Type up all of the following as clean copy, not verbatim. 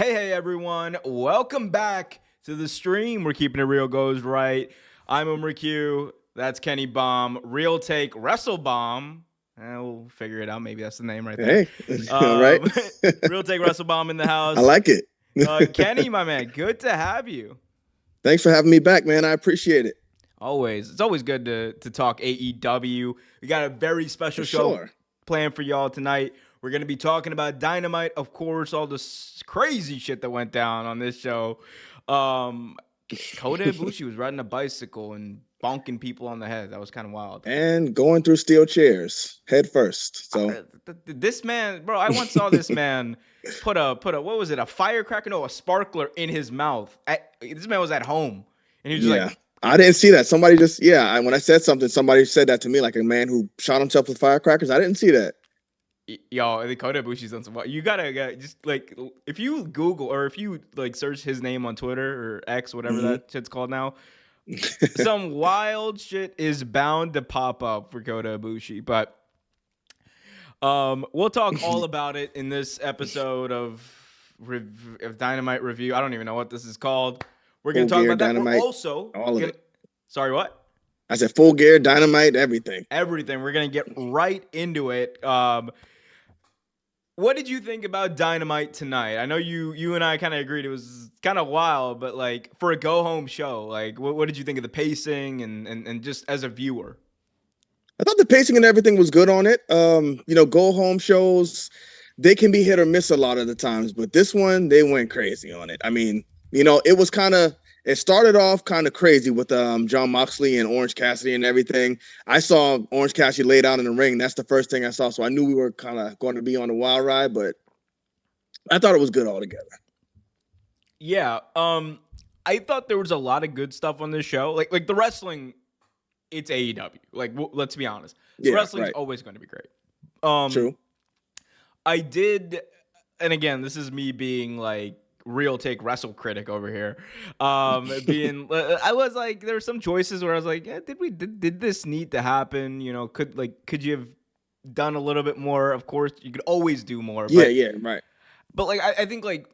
Hey, everyone. Welcome back to the stream. We're keeping it real goes right. I'm Umar Q. That's Kenny Bomb. Real Take Wrestle Bomb. We'll figure it out. Maybe that's the name right there. Hey, all right. Real Take Wrestle Bomb in the I house. like it. Kenny, my man, good to have you. Thanks for having me back, man. I appreciate it. Always. It's always good to talk AEW. We got a very special show planned for y'all tonight. We're going to be talking about Dynamite, of course, all this crazy shit that went down on this show. Kota Ibushi was riding a bicycle and bonking people on the head. That was kind of wild. And going through steel chairs head first. So this man, bro, I once saw this man put a what was it? A firecracker? No, a sparkler in his mouth. This man was at home and he was just like, I didn't see that. Somebody just when I said something, somebody said that to me, like a man who shot himself with firecrackers. I didn't see that. Yo, the Kota Ibushi's on some. You gotta just like if you Google or if you like search his name on Twitter or X, whatever that shit's called now, some wild shit is bound to pop up for Kota Ibushi. But we'll talk all about it in this episode of Dynamite Review. I don't even know what this is called. We're gonna talk about that. Dynamite, we're also all of it. Sorry, what? I said Full Gear, Dynamite, everything. Everything. We're gonna get right into it. What did you think about Dynamite tonight? I know you and I kind of agreed it was kind of wild, but like for a go-home show, like what did you think of the pacing and just as a viewer? I thought the pacing and everything was good on it. Go-home shows, they can be hit or miss a lot of the times, but this one, they went crazy on it. I mean, it was it started off kind of crazy with Jon Moxley and Orange Cassidy and everything. I saw Orange Cassidy laid out in the ring. That's the first thing I saw. So I knew we were kind of going to be on a wild ride, but I thought it was good altogether. Yeah. I thought there was a lot of good stuff on this show. Like the wrestling, it's AEW. Like, let's be honest. The wrestling's always going to be great. True. I did, and again, this is me being like, real take wrestle critic over here. I was like, there were some choices where I was like, did this need to happen? Could you have done a little bit more? Of course, you could always do more. Right. But like, I think like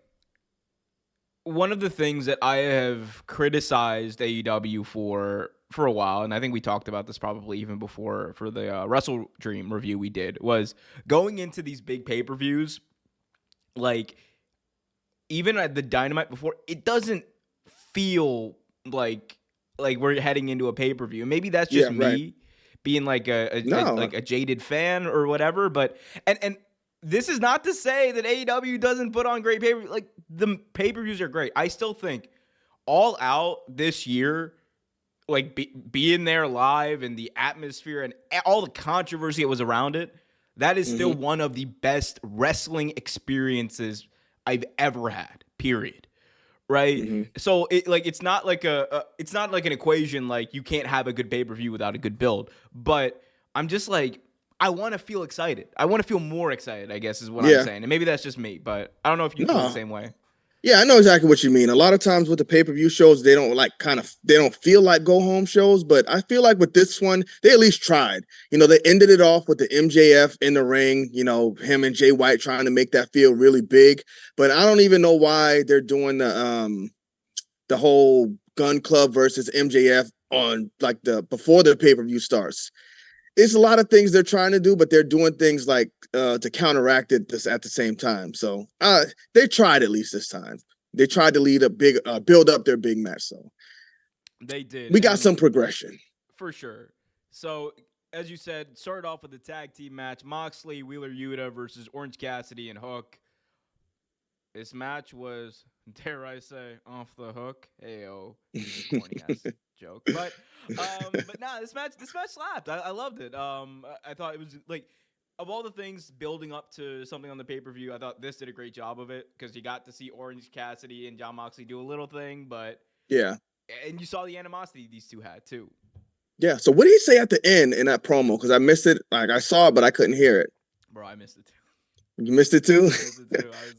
one of the things that I have criticized AEW for a while, and I think we talked about this probably even before for the Wrestle Dream review we did, was going into these big pay-per-views, like, even at the Dynamite before, it doesn't feel like we're heading into a pay-per-view. Maybe that's just me being like a jaded fan or whatever. But and this is not to say that AEW doesn't put on great pay-per-views. Like the pay-per-views are great. I still think All Out this year, like being there live and the atmosphere and all the controversy that was around it, that is still one of the best wrestling experiences I've ever had, period. Right? So it's not like it's not like an equation like you can't have a good pay-per-view without a good build. But I'm just like, I want to feel excited. I want to feel more excited, I guess is what I'm saying. And maybe that's just me, but I don't know if you feel the same way. Yeah, I know exactly what you mean. A lot of times with the pay-per-view shows, they don't they don't feel like go-home shows, but I feel like with this one, they at least tried. They ended it off with the MJF in the ring, him and Jay White trying to make that feel really big. But I don't even know why they're doing the whole Gun Club versus MJF on like before the pay-per-view starts. It's a lot of things they're trying to do, but they're doing things like to counteract it at the same time. So they tried at least this time. They tried to lead a big, build up their big match. So they did. We got some progression for sure. So as you said, started off with the tag team match: Moxley, Wheeler Yuta versus Orange Cassidy and Hook. This match was, dare I say, off the hook. Heyo, corny ass joke. But nah, this match slapped. I loved it. I thought it was like, of all the things building up to something on the pay-per-view, I thought this did a great job of it because you got to see Orange Cassidy and Jon Moxley do a little thing, but and you saw the animosity these two had too. Yeah. So what did he say at the end in that promo? Because I missed it. Like I saw it, but I couldn't hear it. Bro, I missed it too. You missed it too?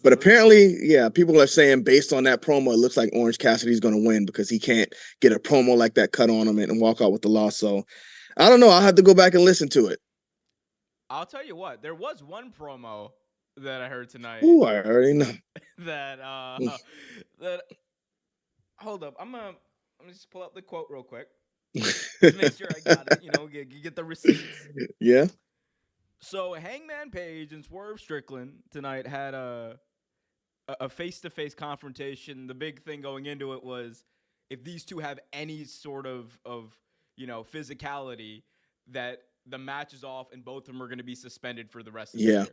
But apparently, people are saying based on that promo, it looks like Orange Cassidy's going to win because he can't get a promo like that cut on him and walk out with the loss. So I don't know. I'll have to go back and listen to it. I'll tell you what. There was one promo that I heard tonight. Ooh, I already know. That that hold up, I'm gonna just pull up the quote real quick. Just make sure I got it. You know, get the receipts. Yeah. So Hangman Page and Swerve Strickland tonight had a face-to-face confrontation. The big thing going into it was if these two have any sort of physicality, that the match is off and both of them are going to be suspended for the rest of the year.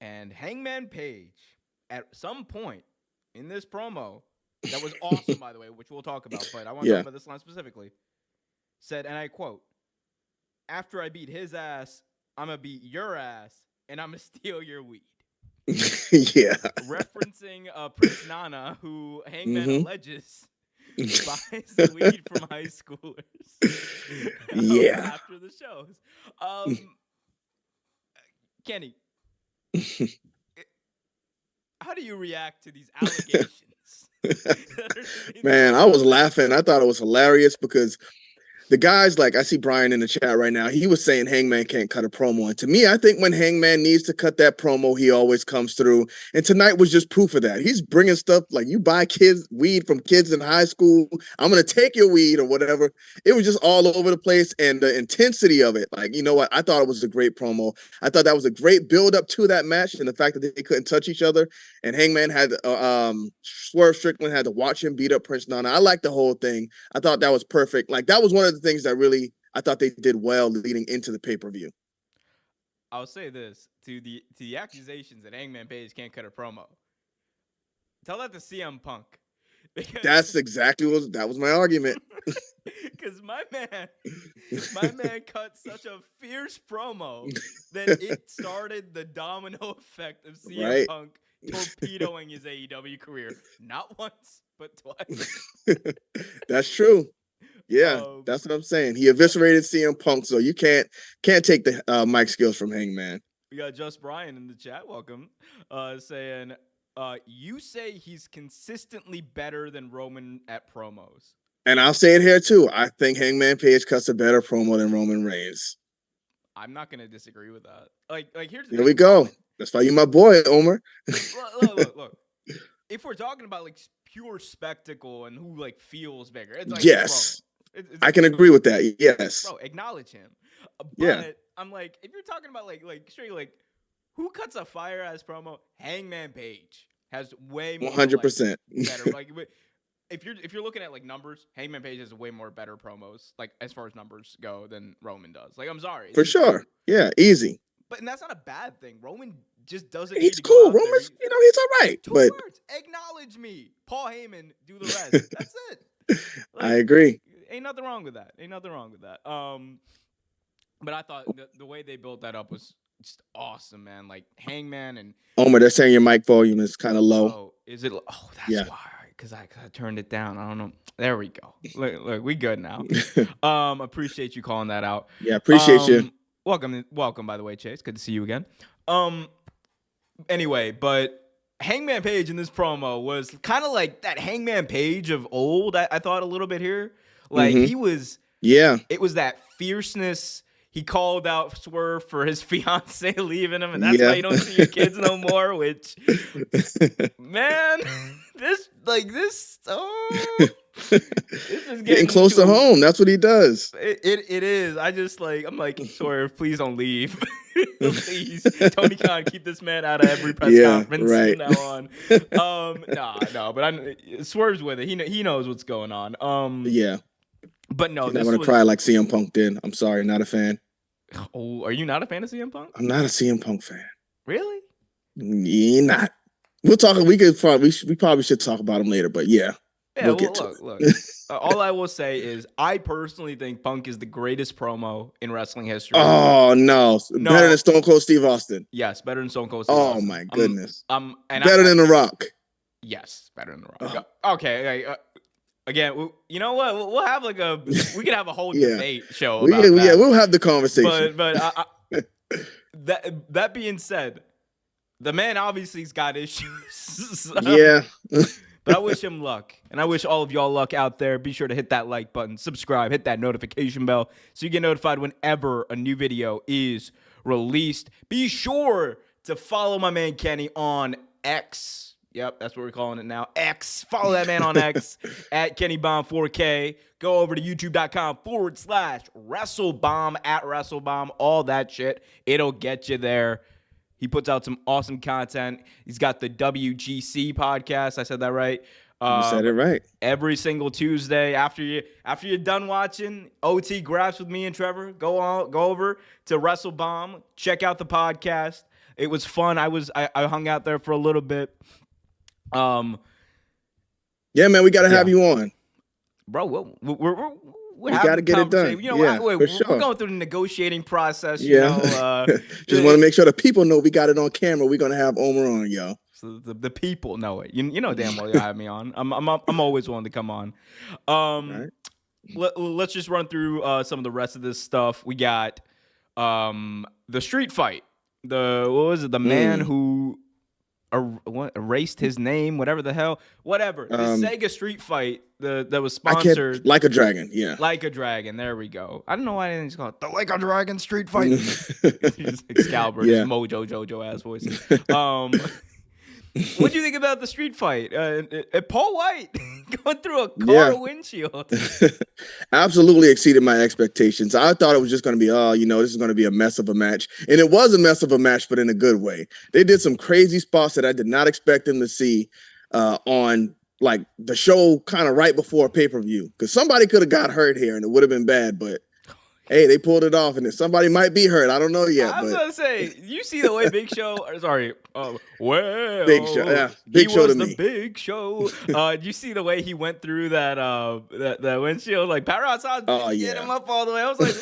And Hangman Page, at some point in this promo, that was awesome, by the way, which we'll talk about, but I want to talk about this line specifically, said, and I quote, "After I beat his ass, I'm going to beat your ass, and I'm going to steal your weed." Yeah. Referencing Prince Nana, who Hangman alleges buys the weed from high schoolers. Yeah. After the shows. Kenny, how do you react to these allegations? Man, I was laughing. I thought it was hilarious because the guys, like I see Brian in the chat right now, he was saying Hangman can't cut a promo. And to me, I think when Hangman needs to cut that promo, he always comes through. And tonight was just proof of that. He's bringing stuff like you buy kids weed from kids in high school. I'm going to take your weed or whatever. It was just all over the place. And the intensity of it, like, you know what? I thought it was a great promo. I thought that was a great build up to that match. And the fact that they couldn't touch each other. And Hangman had, Swerve Strickland had to watch him beat up Prince Nana. I liked the whole thing. I thought that was perfect. Like, that was one of the things that really I thought they did well leading into the pay-per-view. I'll say this to the accusations that Hangman Page can't cut a promo. Tell that to CM Punk. That's exactly that was my argument. Because my man cut such a fierce promo that it started the domino effect of CM Punk torpedoing his AEW career. Not once, but twice. That's true. Yeah, that's what I'm saying. He eviscerated CM Punk, so you can't take the mic skills from Hangman. We got Just Brian in the chat. Welcome. Saying, you say he's consistently better than Roman at promos. And I'll say it here too. I think Hangman Page cuts a better promo than Roman Reigns. I'm not gonna disagree with that. Like here we go. That's why you my boy, Omer. Look. If we're talking about like pure spectacle and who like feels bigger, it's like yes. I can agree with that. Yes. Bro, acknowledge him. But I'm like, if you're talking about like straight like who cuts a fire ass promo, Hangman Page has way more 100% better. Like if you're looking at like numbers, Hangman Page has way more better promos, like as far as numbers go, than Roman does. Like I'm sorry. For sure. Yeah, easy. And that's not a bad thing. Roman just doesn't. He's cool. Roman's, he's all right. Two words. Acknowledge me. Paul Heyman, do the rest. That's it. Like, I agree. Ain't nothing wrong with that. But I thought the way they built that up was just awesome, man. Like Hangman and Omer, they're saying your mic volume is kind of low. Oh, is it? Oh, that's why. Because I turned it down. I don't know. There we go. Look, we good now. Appreciate you calling that out. Yeah, appreciate you. Welcome, by the way, Chase. Good to see you again. Anyway, but Hangman Page in this promo was kind of like that Hangman Page of old. I thought a little bit here. Like he was. Yeah. It was that fierceness. He called out Swerve for his fiance leaving him, and that's why you don't see your kids no more. Which, man, this is getting close to home. That's what he does. It is. I'm like, Swerve, please don't leave. Please, Tony Khan, keep this man out of every press conference from now on. No, but Swerve's with it. He knows what's going on. Yeah. But no, he's not gonna cry like CM Punk did. I'm sorry, not a fan. Oh, are you not a fan of CM Punk? I'm not a CM Punk fan. Really? Yeah, not. We'll talk. We probably should talk about him later. But yeah, we'll get to it. Look. All I will say is, I personally think Punk is the greatest promo in wrestling history. Oh no, better than Stone Cold Steve Austin. Yes, better than Stone Cold Steve Austin. Oh my goodness. And better than The Rock. Yes, better than The Rock. Okay. Again, you know what? We'll have we could have a whole debate show about that. Yeah, we'll have the conversation. But that being said, the man obviously's got issues. Yeah. But I wish him luck, and I wish all of y'all luck out there. Be sure to hit that like button, subscribe, hit that notification bell so you get notified whenever a new video is released. Be sure to follow my man Kenny on X. Yep, that's what we're calling it now. X. Follow that man on X at KennyBomb4K. Go over to youtube.com/WrestleBomb at WrestleBomb. All that shit. It'll get you there. He puts out some awesome content. He's got the WGC podcast. I said that right. You said it right. Every single Tuesday after you're done watching OT Graphs with me and Trevor, go over to WrestleBomb. Check out the podcast. It was fun. I hung out there for a little bit. Yeah, man, we got to have you on, bro. We got to get it done. You know, we're going through the negotiating process. You know, just want to make sure the people know we got it on camera. We're gonna have Omer on, yo. So the people know it. You know damn well you have me on. I'm always willing to come on. Right. Let's just run through some of the rest of this stuff. We got the street fight. The man who erased his name, whatever the hell, whatever. The Sega Street Fight that was sponsored. Like a Dragon, yeah. Like a Dragon, there we go. I don't know why I didn't just call it the Like a Dragon Street Fight. Excalibur, Mojo Jojo ass voice. What do you think about the street fight? Paul White going through a car windshield. Absolutely exceeded my expectations. I thought it was just going to be, this is going to be a mess of a match. And it was a mess of a match, but in a good way. They did some crazy spots that I did not expect them to see on like the show kind of right before pay-per-view. Because somebody could have got hurt here and it would have been bad, but hey, they pulled it off, and somebody might be hurt. I don't know yet. I was going to say, you see the way Big Show, Big Show, yeah, Big Show to me. Big Show. You see the way he went through that windshield? Like, Pat didn't get him up all the way. I was like,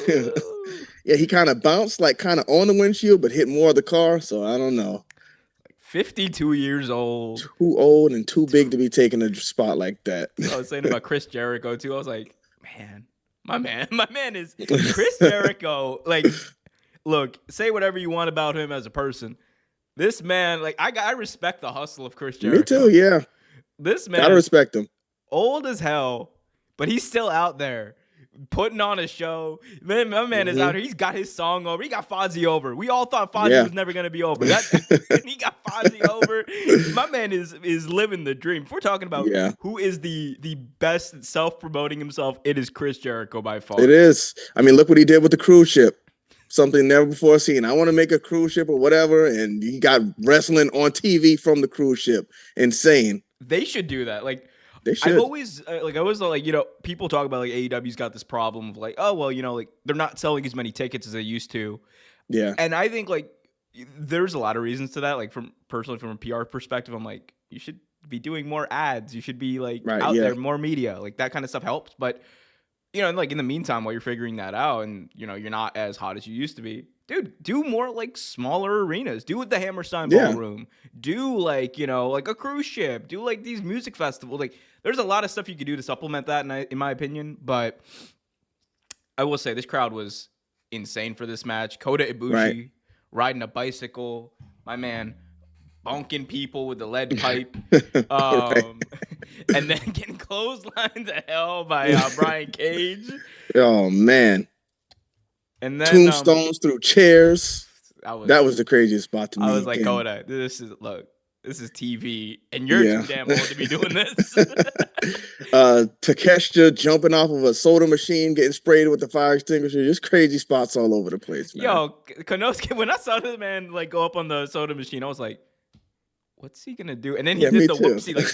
yeah, he kind of bounced, like, kind of on the windshield, but hit more of the car, so I don't know. 52 years old. Too old and too big to be taking a spot like that. I was saying about Chris Jericho, too. I was like, man. My man is Chris Jericho. Like, look, say whatever you want about him as a person. This man, like, I respect the hustle of Chris Jericho. Me too, yeah. This man, gotta respect him. Old as hell, but he's still out there putting on a show. Man, my man is out here. He's got his song over. He got Fozzy over. We all thought Fozzy was never gonna be over. He got Fozzy over. My man is living the dream. If we're talking about who is the best self-promoting himself, it is Chris Jericho by far. It is. I mean, look what he did with the cruise ship. Something never before seen. I want to make a cruise ship or whatever, and he got wrestling on TV from the cruise ship. Insane. They should do that. Like, they should. I've always people talk about like AEW's got this problem of like, oh well, like they're not selling as many tickets as they used to. Yeah. And I think like there's a lot of reasons to that. Like from a PR perspective, I'm like, you should be doing more ads. You should be like out there, more media. Like that kind of stuff helps. But like in the meantime, while you're figuring that out, and you're not as hot as you used to be, dude, do more like smaller arenas. Do it the Hammerstein Ballroom. Do like like a cruise ship. Do like these music festivals. Like there's a lot of stuff you could do to supplement that, in my opinion. But I will say this crowd was insane for this match. Kota Ibushi riding a bicycle. My man bonking people with the lead pipe. And then getting clotheslined to hell by Brian Cage. Oh, man. And then tombstones through chairs. That was the craziest spot to me. I was like, Kota, this is TV, and you're too damn old to be doing this. Takeshita jumping off of a soda machine, getting sprayed with the fire extinguisher. Just crazy spots all over the place, man. Yo, Konosuke, when I saw this man like go up on the soda machine, I was like, what's he gonna do? And then he did the whoopsie, like,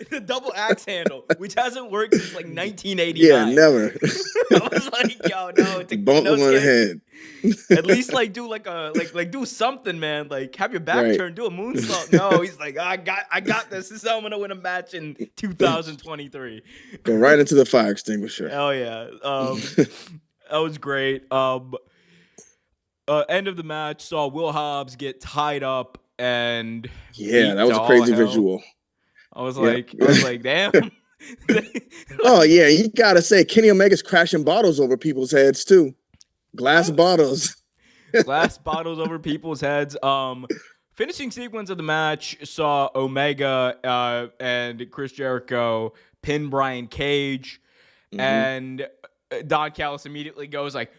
the double axe handle, which hasn't worked since like 1989. Yeah, never. I was like, yo, no, bump him on the head. At least like do like a do something, man. Like have your back turned, do a moonsault. No, he's like, I got this. This is how I'm gonna win a match in 2023. Go right into the fire extinguisher. Hell yeah. That was great. End of the match saw Will Hobbs get tied up. And that was a crazy visual. I was like, damn. Oh yeah, you gotta say Kenny Omega's crashing bottles over people's heads too. Glass bottles. Glass bottles over people's heads. Finishing sequence of the match saw Omega and Chris Jericho pin Brian Cage, and Don Callis immediately goes like,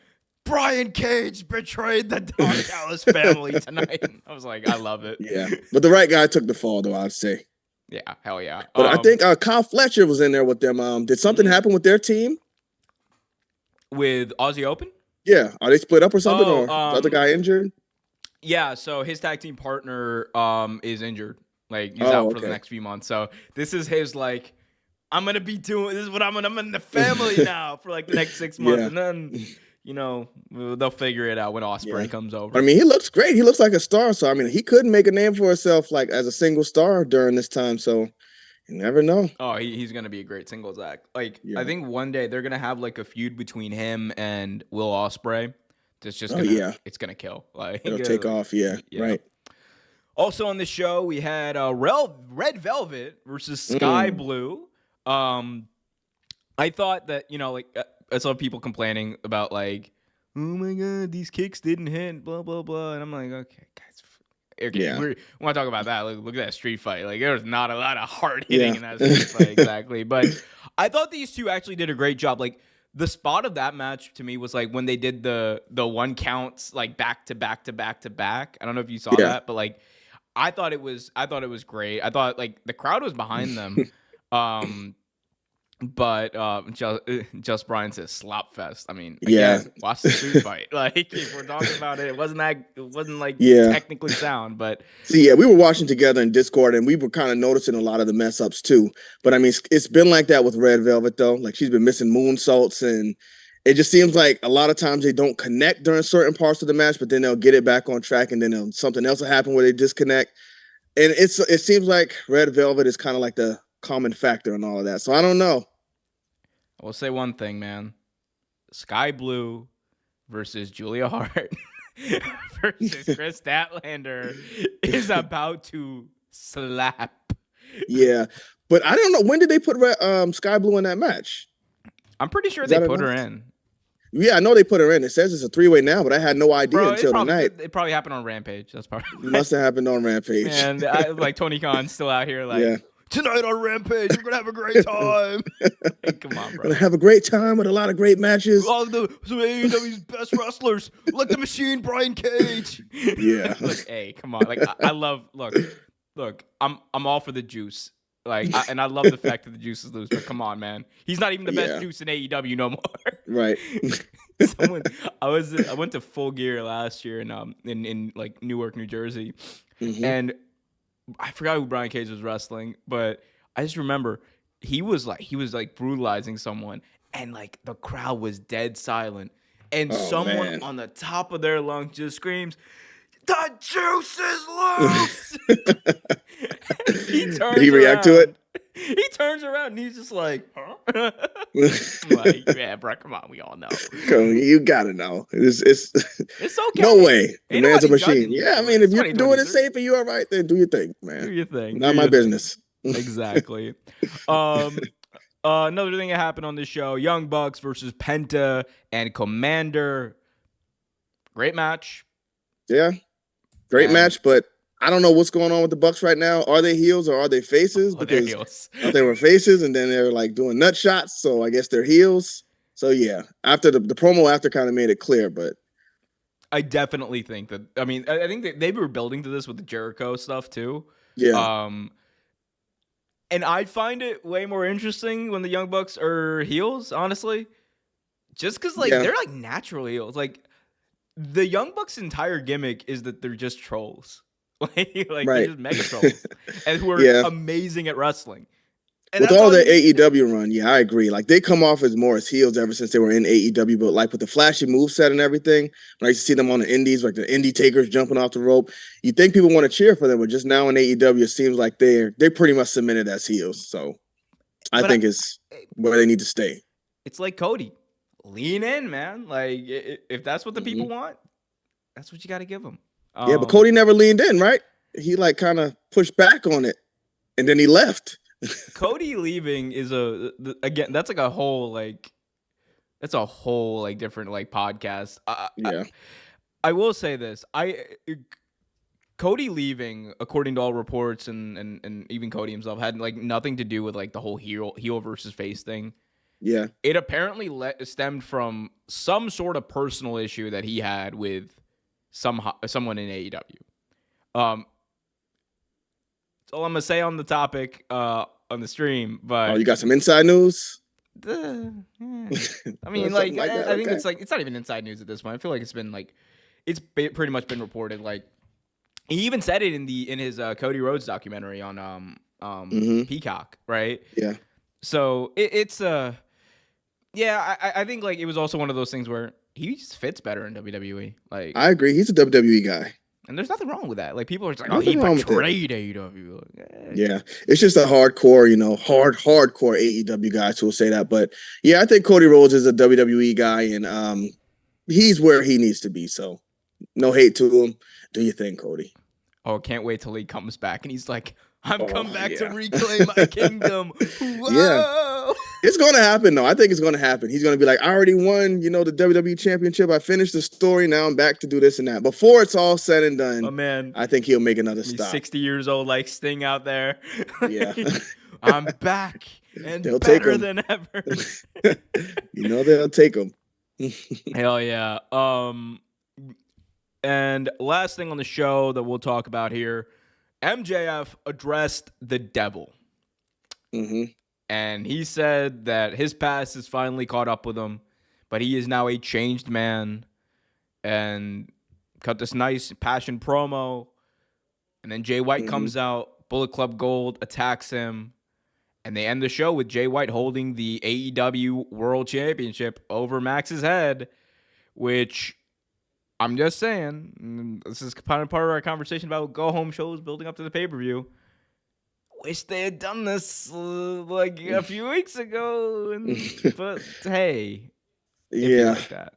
Brian Cage betrayed the Don Callis family tonight. I was like, I love it. Yeah, but the right guy took the fall, though, I'd say. Yeah, hell yeah. But I think Kyle Fletcher was in there with them. Did something happen with their team? With Aussie Open? Yeah, are they split up or something, or the um, other guy injured? Yeah, so his tag team partner is injured. Like he's out for the next few months. So this is his like, I'm gonna be doing this is what I'm in the family now for like the next 6 months, and then they'll figure it out when Ospreay comes over. I mean, he looks great. He looks like a star. So I mean, he could make a name for himself like as a single star during this time. So you never know. Oh, he's gonna be a great singles act. Like I think one day they're gonna have like a feud between him and Will Ospreay. It's just gonna it's gonna kill. Like it'll take off. Yeah, right. Also on the show we had Red Velvet versus Sky Blue. I thought that I saw people complaining about like, oh my god, these kicks didn't hit, blah blah blah, and I'm like, okay, guys. Okay, we want to talk about that. Look at that street fight. Like there was not a lot of hard hitting in that street fight, exactly. But I thought these two actually did a great job. Like the spot of that match to me was like when they did the one counts like back to back to back to back. I don't know if you saw that, but like I thought it was great. I thought like the crowd was behind them. But just Brian says slop fest. I mean, again, watch the street fight. Like if we're talking about it, it wasn't like technically sound, but see, we were watching together in Discord and we were kind of noticing a lot of the mess ups too. But I mean, it's been like that with Red Velvet though. Like she's been missing moonsaults, and it just seems like a lot of times they don't connect during certain parts of the match, but then they'll get it back on track, and then something else will happen where they disconnect. And it seems like Red Velvet is kind of like the common factor in all of that. So I don't know. I will say one thing, man. Sky Blue versus Julia Hart versus Chris Statlander is about to slap. Yeah, but I don't know. When did they put Sky Blue in that match? I'm pretty sure they put her in. Yeah, I know they put her in. It says it's a 3-way now, but I had no idea until tonight. It probably happened on Rampage. That's probably it must have happened on Rampage. And like Tony Khan's still out here like, tonight on Rampage, we're gonna have a great time. Like, come on, bro. We're gonna have a great time with a lot of great matches. All some of AEW's best wrestlers, like the Machine, Brian Cage. Yeah. Like, hey, come on. Like, I love. Look. I'm all for the juice. Like, and I love the fact that the juice is loose. But come on, man. He's not even the best juice in AEW no more. Right. I went to Full Gear last year in like Newark, New Jersey, and I forgot who Brian Cage was wrestling, but I just remember he was like brutalizing someone, and like the crowd was dead silent, and someone on the top of their lungs just screams, "The juice is loose!" Did he react to it? He turns around and he's just like, huh? I'm like, yeah, bro, come on, we all know. You gotta know. It's okay. No way. The man's a machine. You. Yeah, I mean, if you're doing it safe and you all right, then do your thing, man. Do your thing. Not my business. Exactly. Another thing that happened on this show: Young Bucks versus Penta and Commander. Great match. Yeah, great match, but I don't know what's going on with the Bucks right now. Are they heels or are they faces? Because they're heels. They were faces and then they're like doing nut shots. So I guess they're heels. So yeah, after the promo after kind of made it clear, but I definitely think that. I mean, I think they were building to this with the Jericho stuff too. Yeah. And I find it way more interesting when the Young Bucks are heels, honestly. Just because they're like natural heels. Like the Young Bucks' entire gimmick is that they're just trolls. They're just mega trolls and who are amazing at wrestling. And with all the AEW run, I agree. Like they come off as more as heels ever since they were in AEW, but like with the flashy moveset and everything, when I used to see them on the indies, like the indie takers jumping off the rope, you think people want to cheer for them, but just now in AEW, it seems like they're pretty much cemented as heels. So I think it's where they need to stay. It's like Cody. Lean in, man. Like if that's what the people want, that's what you got to give them. Yeah, but Cody never leaned in, right? He like kind of pushed back on it, and then he left. Cody leaving is again. That's like a whole different like podcast. I will say this. Cody leaving, according to all reports, and even Cody himself had like nothing to do with like the whole heel versus face thing. Yeah. It apparently stemmed from some sort of personal issue that he had with someone in AEW. That's all I'm gonna say on the topic on the stream. But You got some inside news? I mean, Something like that. I think Okay. it's not even inside news at this point. I feel like it's been pretty much been reported. Like he even said it in his Cody Rhodes documentary on Peacock, right? Yeah. So it's I think like it was also one of those things where he just fits better in WWE. Like I agree. He's a WWE guy. And there's nothing wrong with that. Like people are just like, Nothing he wrong with betrayed AEW. Like, Yeah, it's just a hardcore, hardcore AEW guys who will say that. But yeah, I think Cody Rhodes is a WWE guy, and he's where he needs to be. So no hate to him. Do you think, Cody? Oh, can't wait till he comes back and he's like, I'm come back to reclaim my kingdom. Whoa! Yeah. It's going to happen, though. I think it's going to happen. He's going to be like, I already won, the WWE Championship. I finished the story. Now I'm back to do this and that. Before it's all said and done, oh, man. I think he'll make another He's stop. 60 years old, like Sting out there. Yeah. I'm back and they'll better than ever. They'll take him. Hell yeah. And last thing on the show that we'll talk about here, MJF addressed the devil. Mm-hmm. And he said that his past has finally caught up with him, but he is now a changed man. And cut this nice passion promo. And then Jay White comes out, Bullet Club Gold attacks him. And they end the show with Jay White holding the AEW World Championship over Max's head, which I'm just saying, this is kind of part of our conversation about go-home shows building up to the pay-per-view. Wish they had done this like a few weeks ago, but hey, yeah. like that.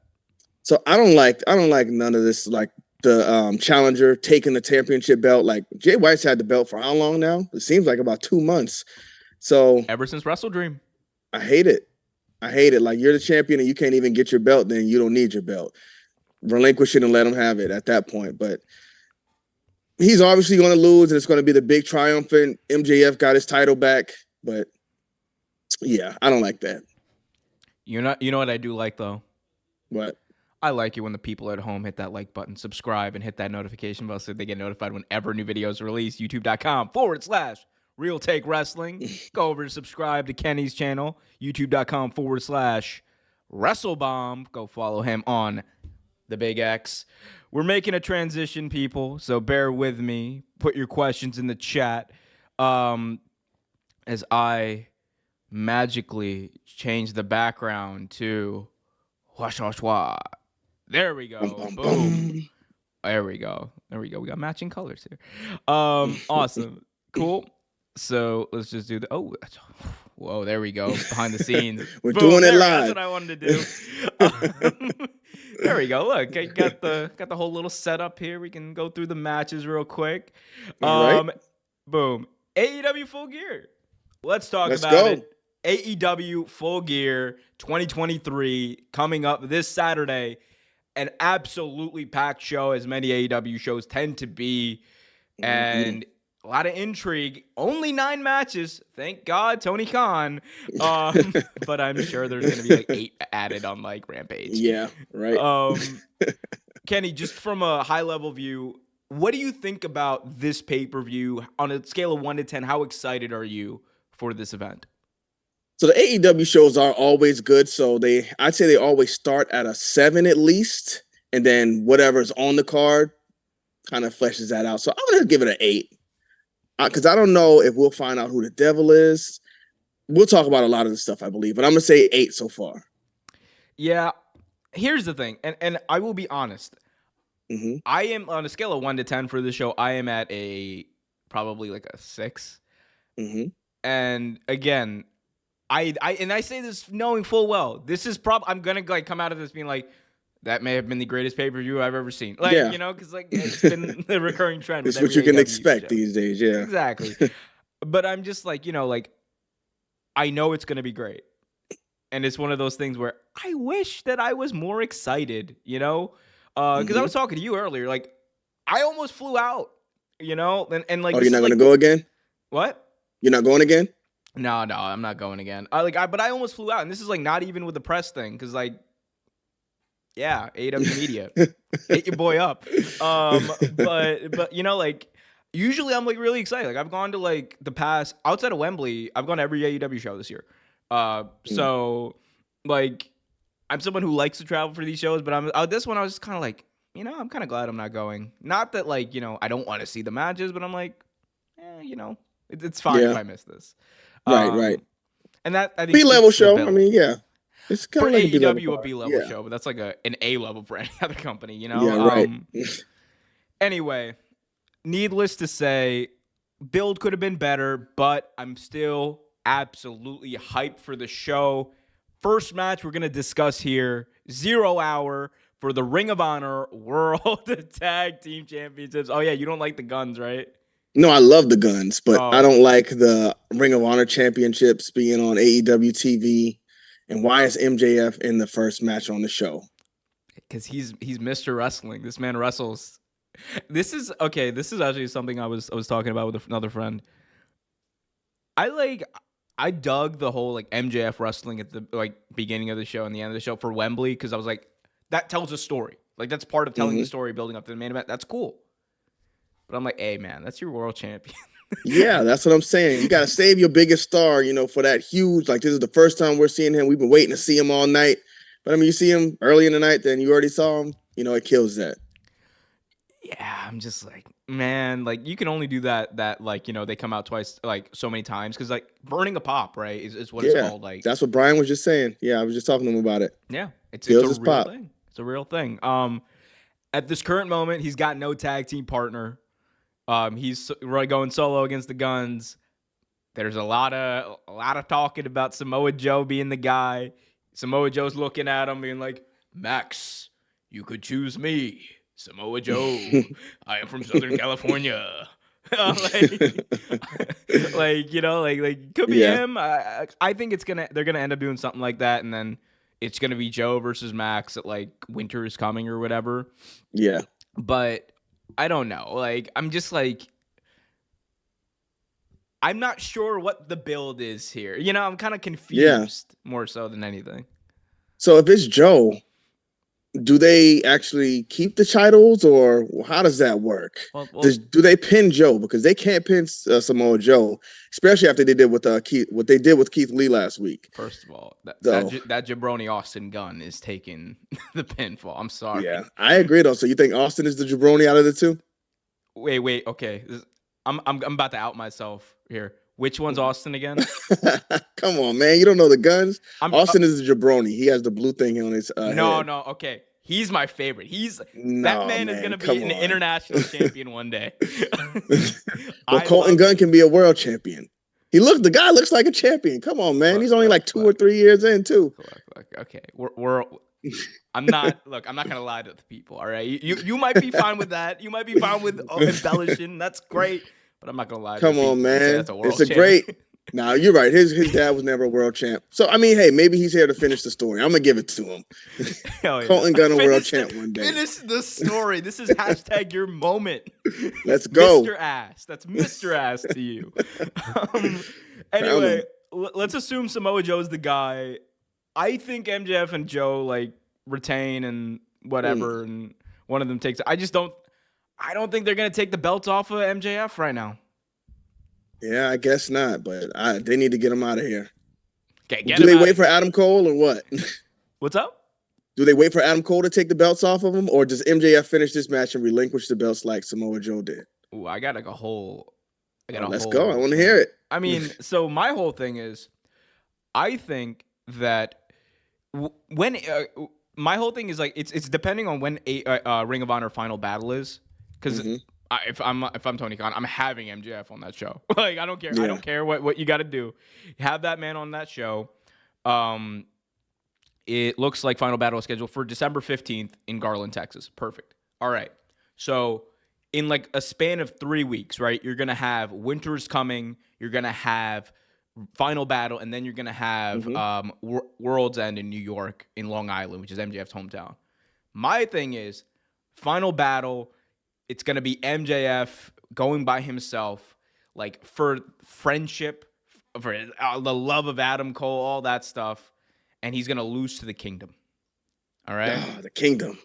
So I don't like none of this. Like the challenger taking the championship belt. Like Jay White's had the belt for how long now? It seems like about 2 months. So ever since Wrestle Dream, I hate it. Like you're the champion and you can't even get your belt, then you don't need your belt. Relinquish it and let him have it at that point. But he's obviously going to lose, and it's going to be the big triumphant. MJF got his title back, but yeah, I don't like that. You know what I do like though? What? I like it when the people at home hit that like button, subscribe, and hit that notification bell so they get notified whenever new videos are released. YouTube.com/Real Take Wrestling. Go over and subscribe to Kenny's channel. YouTube.com/WrestleBomb. Go follow him on the Big X. We're making a transition, people, so bear with me. Put your questions in the chat as I magically change the background to wah, wah, wah. There we go. Boom. There we go. We got matching colors here. Awesome. Cool. So let's just do the whoa, there we go. Behind the scenes. We're doing it live. That's what I wanted to do. There we go. Look, I got the whole little setup here. We can go through the matches real quick. Boom. AEW Full Gear. Let's talk about it. AEW Full Gear 2023 coming up this Saturday. An absolutely packed show, as many AEW shows tend to be. And a lot of intrigue. Only 9 matches. Thank God, Tony Khan. But I'm sure there's going to be like 8 added on like Rampage. Yeah, right. Kenny, just from a high-level view, what do you think about this pay-per-view? On a scale of 1 to 10, how excited are you for this event? So the AEW shows are always good. So I'd say they always start at a 7 at least. And then whatever's on the card kind of fleshes that out. So I'm going to give it an 8. Because I don't know if we'll find out who the devil is. We'll talk about a lot of this stuff, I believe. But I'm going to say 8 so far. Yeah. Here's the thing. And I will be honest. I am on a scale of 1 to 10 for this show. I am at probably like a 6. And again, I say this knowing full well. This is I'm gonna like come out of this being like, that may have been the greatest pay-per-view I've ever seen. Like, because like it's been the recurring trend. It's what you can expect these days, yeah. Exactly. But I'm just like, like I know it's gonna be great. And it's one of those things where I wish that I was more excited, because I was talking to you earlier. Like, I almost flew out, and like. Oh, you're not gonna go again? What? You're not going again? No, I'm not going again. But I almost flew out, and this is like not even with the press thing, because like, yeah, AEW Media, hit your boy up. But you know, like, usually I'm like really excited. Like I've gone to like the past outside of Wembley, I've gone to every AEW show this year. So like, I'm someone who likes to travel for these shows, but this one I was just kind of like, you know, I'm kind of glad I'm not going. Not that like, you know, I don't want to see the matches, but I'm like, you know, it's fine if Yeah. I miss this. Right. And that I think B-level speaks to the show. I bill. mean, yeah. It's kind For of like a B-level AEW, a card. B level Yeah. show, but that's like an A level for any other company, you know. Yeah, right. Anyway, needless to say, build could have been better, but I'm still absolutely hyped for the show. First match we're gonna discuss here: 0 Hour for the Ring of Honor World Tag Team Championships. Oh yeah, you don't like the Guns, right? No, I love the Guns, but I Oh, don't like the Ring of Honor championships being on AEW TV. And why is MJF in the first match on the show? because he's Mr. Wrestling. This man wrestles. This is okay. This is actually something I was talking about with another friend. I dug the whole like MJF wrestling at the like beginning of the show and the end of the show for Wembley, because I was like, that tells a story. Like that's part of telling the story, building up to the main event. That's cool. But I'm like, hey man, that's your world champion. Yeah, that's what I'm saying. You got to save your biggest star, you know, for that huge. Like this is the first time we're seeing him. We've been waiting to see him all night. But I mean, you see him early in the night, then you already saw him. You know, it kills that. Yeah, I'm just like, man, like you can only do that like, you know, they come out twice, like so many times, because like burning a pop, right, is what it's Yeah, called. Like, that's what Brian was just saying. Yeah, I was just talking to him about it. yeah, it's Kills a his real pop. thing. It's a real thing. At this current moment, he's got no tag team partner. He's really going solo against the Guns. There's a lot of talking about Samoa Joe being the guy. Samoa Joe's looking at him being like, Max, you could choose me. Samoa Joe, I am from Southern California. like, like, you know, like could be Yeah, him. I think they're gonna end up doing something like that, and then it's gonna be Joe versus Max at like Winter is Coming or whatever. yeah. But I don't know. Like, I'm just like, I'm not sure what the build is here. You know, I'm kind of Yeah. confused more so than anything. So if it's Joe, do they actually keep the titles, or how does that work? Well, Do they pin Joe, because they can't pin Samoa Joe, especially after they did with Keith, what they did with Keith Lee last week. first of all, So that jabroni Austin Gunn is taking the pinfall. I'm sorry. yeah, I agree though. So you think Austin is the jabroni out of the two? Wait. Okay, I'm about to out myself here. Which one's Austin again? Come on, man. You don't know the Guns? I'm Austin is the jabroni. He has the blue thing on his no. head. Okay, he's my favorite. That No, man is man. gonna be Come an on. international champion one day. Well, Colton Gunn can be a world champion. The guy looks like a champion. Come on, man. He's only like 2 or 3 years in, too. Look, okay, I'm not gonna lie to the people. All right, you might be fine with that. You might be fine with embellishing. That's great, but I'm not gonna lie. Come to the on, people and say man. that's a world It's a champion. great. Now you're right. His dad was never a world champ. So I mean, hey, maybe he's here to finish the story. I'm gonna give it to him. Hell yeah. Colton Gunn a world champ one day. Finish the story. This is hashtag your moment. Let's go. Mr. Ass. That's Mr. Ass to you. Anyway, let's assume Samoa Joe's the guy. I think MJF and Joe like retain and whatever, and one of them takes it. I don't think they're gonna take the belts off of MJF right now. Yeah, I guess not, but they need to get him out of here. Okay, Do they wait for Adam Cole or what? What's up? Do they wait for Adam Cole to take the belts off of him, or does MJF finish this match and relinquish the belts like Samoa Joe did? Ooh, I got like a whole. Let's go. I want to hear it. I mean, so my whole thing is, I think that when my whole thing is like it's depending on when a Ring of Honor final battle is, because if I'm Tony Khan, I'm having MJF on that show. Like I don't care. Yeah. I don't care what you got to do. Have that man on that show. It looks like final battle is scheduled for December 15th in Garland, Texas. Perfect. All right. So in like a span of 3 weeks, right? You're gonna have Winter's Coming. You're gonna have final battle, and then you're gonna have World's End in New York, in Long Island, which is MJF's hometown. My thing is, final battle. It's gonna be MJF going by himself, like for friendship, for the love of Adam Cole, all that stuff, and he's gonna lose to the Kingdom. All right, the Kingdom.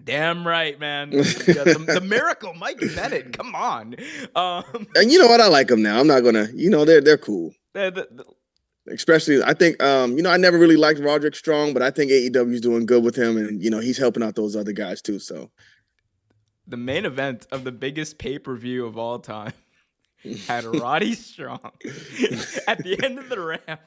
Damn right, man. The Miracle, Mike Bennett. Come on. And you know what? I like them now. I'm not gonna. They're cool. Especially, I think. I never really liked Roderick Strong, but I think AEW's doing good with him, and he's helping out those other guys too. So, the main event of the biggest pay-per-view of all time had Roddy Strong at the end of the ramp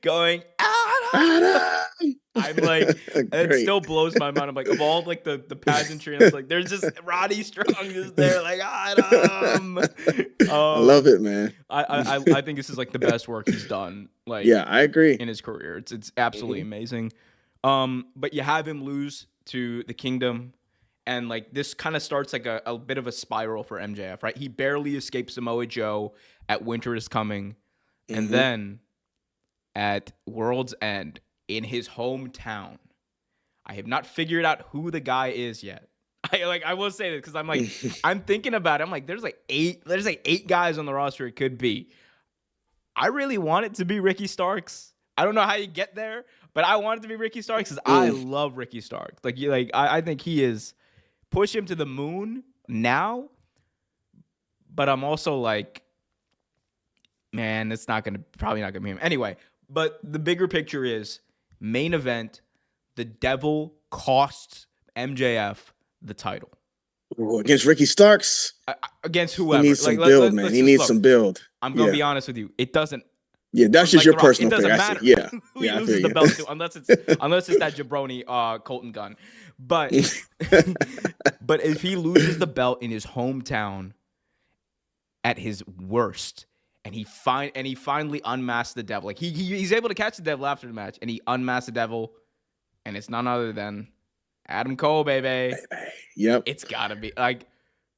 going, Adam! I'm like, it still blows my mind. I'm like, of all like the pageantry, and it's like, there's just Roddy Strong just there, like, Adam. I love it, man. I think this is like the best work he's done. Like, yeah, I agree. In his career, it's absolutely amazing. But you have him lose to the Kingdom. And, like, this kind of starts, like, a bit of a spiral for MJF, right? He barely escapes Samoa Joe at Winter is Coming. And then at World's End, in his hometown, I have not figured out who the guy is yet. I will say this because I'm, like, I'm thinking about it. I'm like, there's eight guys on the roster it could be. I really want it to be Ricky Starks. I don't know how you get there, but I want it to be Ricky Starks because I love Ricky Starks. I think he is... Push him to the moon now, but I'm also like, man, it's probably not gonna be him anyway. But the bigger picture is main event: the Devil costs MJF the title. Ooh, against Ricky Starks, against whoever. He needs some build, man. He needs some build. I'm gonna be honest with you. It doesn't. Yeah, that's just your personal thing. It doesn't matter. Yeah, who he loses the belt to, unless it's that jabroni Colton Gunn. But but if he loses the belt in his hometown at his worst, and he finally unmasks the Devil, like he's able to catch the Devil after the match, and he unmasks the Devil, and it's none other than Adam Cole, baby. Yep. It's gotta be like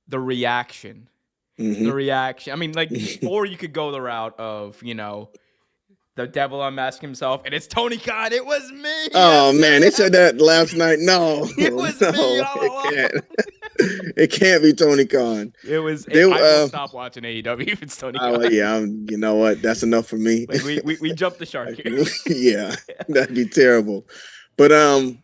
the reaction. The reaction. I mean, like, or you could go the route of, the Devil unmask himself, and it's Tony Khan. It was me. Oh man, they said that last night. No, it was me all along. It can't be Tony Khan. I will stop watching AEW if it's Tony Khan. Yeah, you know what? That's enough for me. Like, we jumped the shark here. Yeah, that'd be terrible. But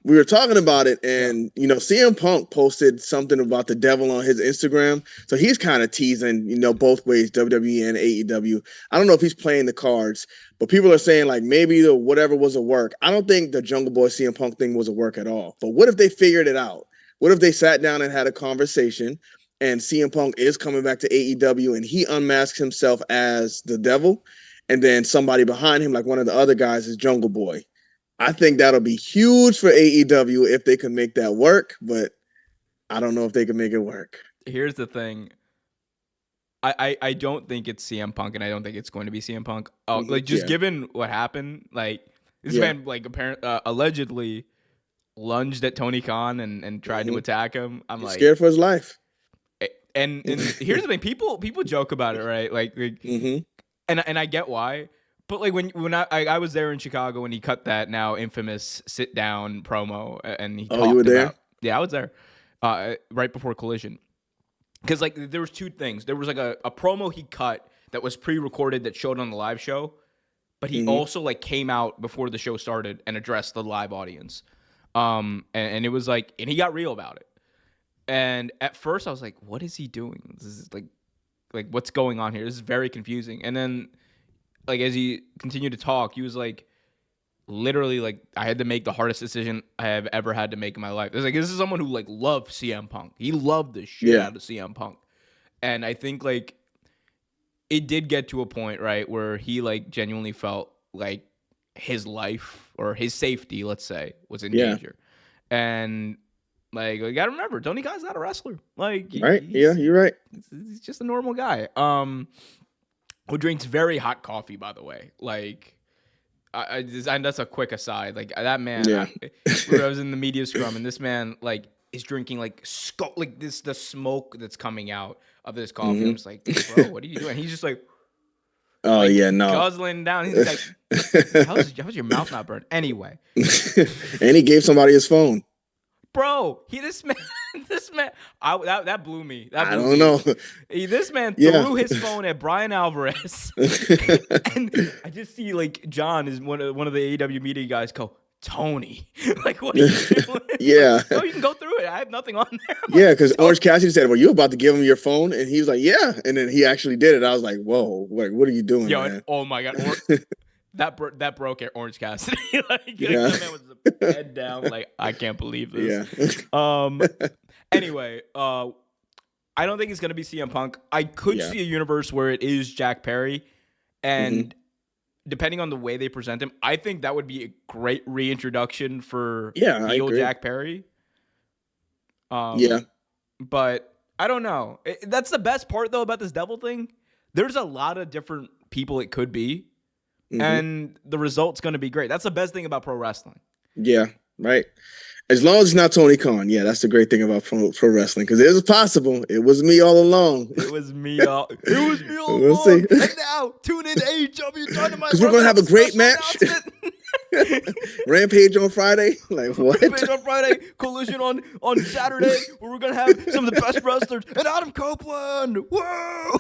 we were talking about it, and CM Punk posted something about the Devil on his Instagram. So he's kind of teasing, both ways, WWE and AEW. I don't know if he's playing the cards, but people are saying like maybe the whatever was a work. I don't think the Jungle Boy CM Punk thing was a work at all. But what if they figured it out? What if they sat down and had a conversation, and CM Punk is coming back to AEW, and he unmasks himself as the Devil, and then somebody behind him, like one of the other guys, is Jungle Boy. I think that'll be huge for AEW if they can make that work, but I don't know if they can make it work. Here's the thing. I don't think it's CM Punk, and I don't think it's going to be CM Punk. Given what happened, like this man, like allegedly lunged at Tony Khan and tried to attack him. I'm like scared for his life. And here's the thing: people joke about it, right? And I get why. But like when I was there in Chicago when he cut that now infamous sit down promo and he talked you were there? about, I was there right before Collision, because like there was two things. There was like a promo he cut that was pre-recorded that showed on the live show, but he also like came out before the show started and addressed the live audience, and it was like, and he got real about it. And at first I was like, what is he doing? This is like what's going on here? This is very confusing. And then, like, as he continued to talk, he was like, literally, like, I had to make the hardest decision I have ever had to make in my life. It's like, this is someone who, like, loved CM Punk. He loved the shit out of CM Punk. And I think, like, it did get to a point, right, where he, like, genuinely felt like his life or his safety, let's say, was in danger. And, like, you gotta remember, Tony Khan's not a wrestler. Like, right? Yeah, you're right. He's just a normal guy. Who drinks very hot coffee, by the way. Like, and that's a quick aside. Like, that man, I was in the media scrum, and this man, like, is drinking, like, the smoke that's coming out of this coffee. I'm just like, bro, what are you doing? He's just like, guzzling down. He's like, how's your mouth not burned? Anyway. And he gave somebody his phone. Bro, this man, This man, that blew me. That I blew don't me. know. This man Yeah. threw his phone at Brian Alvarez, and I just see like John is one of the AEW media guys go, Tony, like what are you doing? Yeah. Like, no, you can go through it. I have nothing on there. I'm Yeah, like, because Tony. Orange Cassidy said, "Well, you about to give him your phone?" And he was like, "Yeah." And then he actually did it. I was like, "Whoa, like, what are you doing, Yo, man?" oh my god, that broke at Orange Cassidy. like Yeah. that man was head down. Like I can't believe this. Yeah. Anyway, I don't think it's gonna be CM Punk. I could Yeah. see a universe where it is Jack Perry, and Mhm. depending on the way they present him, I think that would be a great reintroduction for Yeah, I heel agree. Jack Perry. Yeah. But I don't know. That's the best part though about this devil thing. There's a lot of different people it could be, Mhm. and the result's going to be great. That's the best thing about pro wrestling. Yeah. Right. As long as it's not Tony Khan. Yeah, that's the great thing about pro wrestling, because it was possible. It was me all along. It was me all. It was me all We'll along. see. And now tune in to AEW Dynamite. Because we're gonna have a great match. Rampage on Friday. Like what? Rampage on Friday, Collision on Saturday, where we're gonna have some of the best wrestlers and Adam Copeland. Whoa!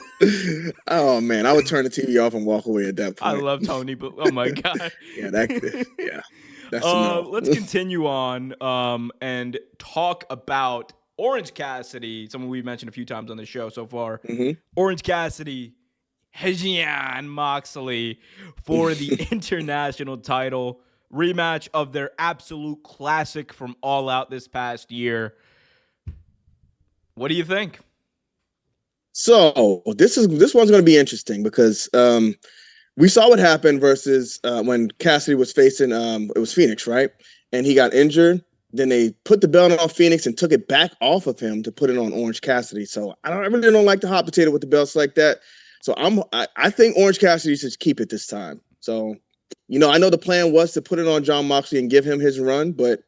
Oh man, I would turn the TV off and walk away at that point. I love Tony, but oh my god. Yeah, that's no. Let's continue on and talk about Orange Cassidy, someone we've mentioned a few times on the show so far. Mhm. Orange Cassidy, Jon Moxley for the international title rematch of their absolute classic from All Out this past year. What do you think? So this one's going to be interesting because we saw what happened versus when Cassidy was facing it was Phoenix, right? And he got injured. Then they put the belt on Phoenix and took it back off of him to put it on Orange Cassidy. So I really don't like the hot potato with the belts like that. So I think Orange Cassidy should keep it this time. So, I know the plan was to put it on Jon Moxley and give him his run, but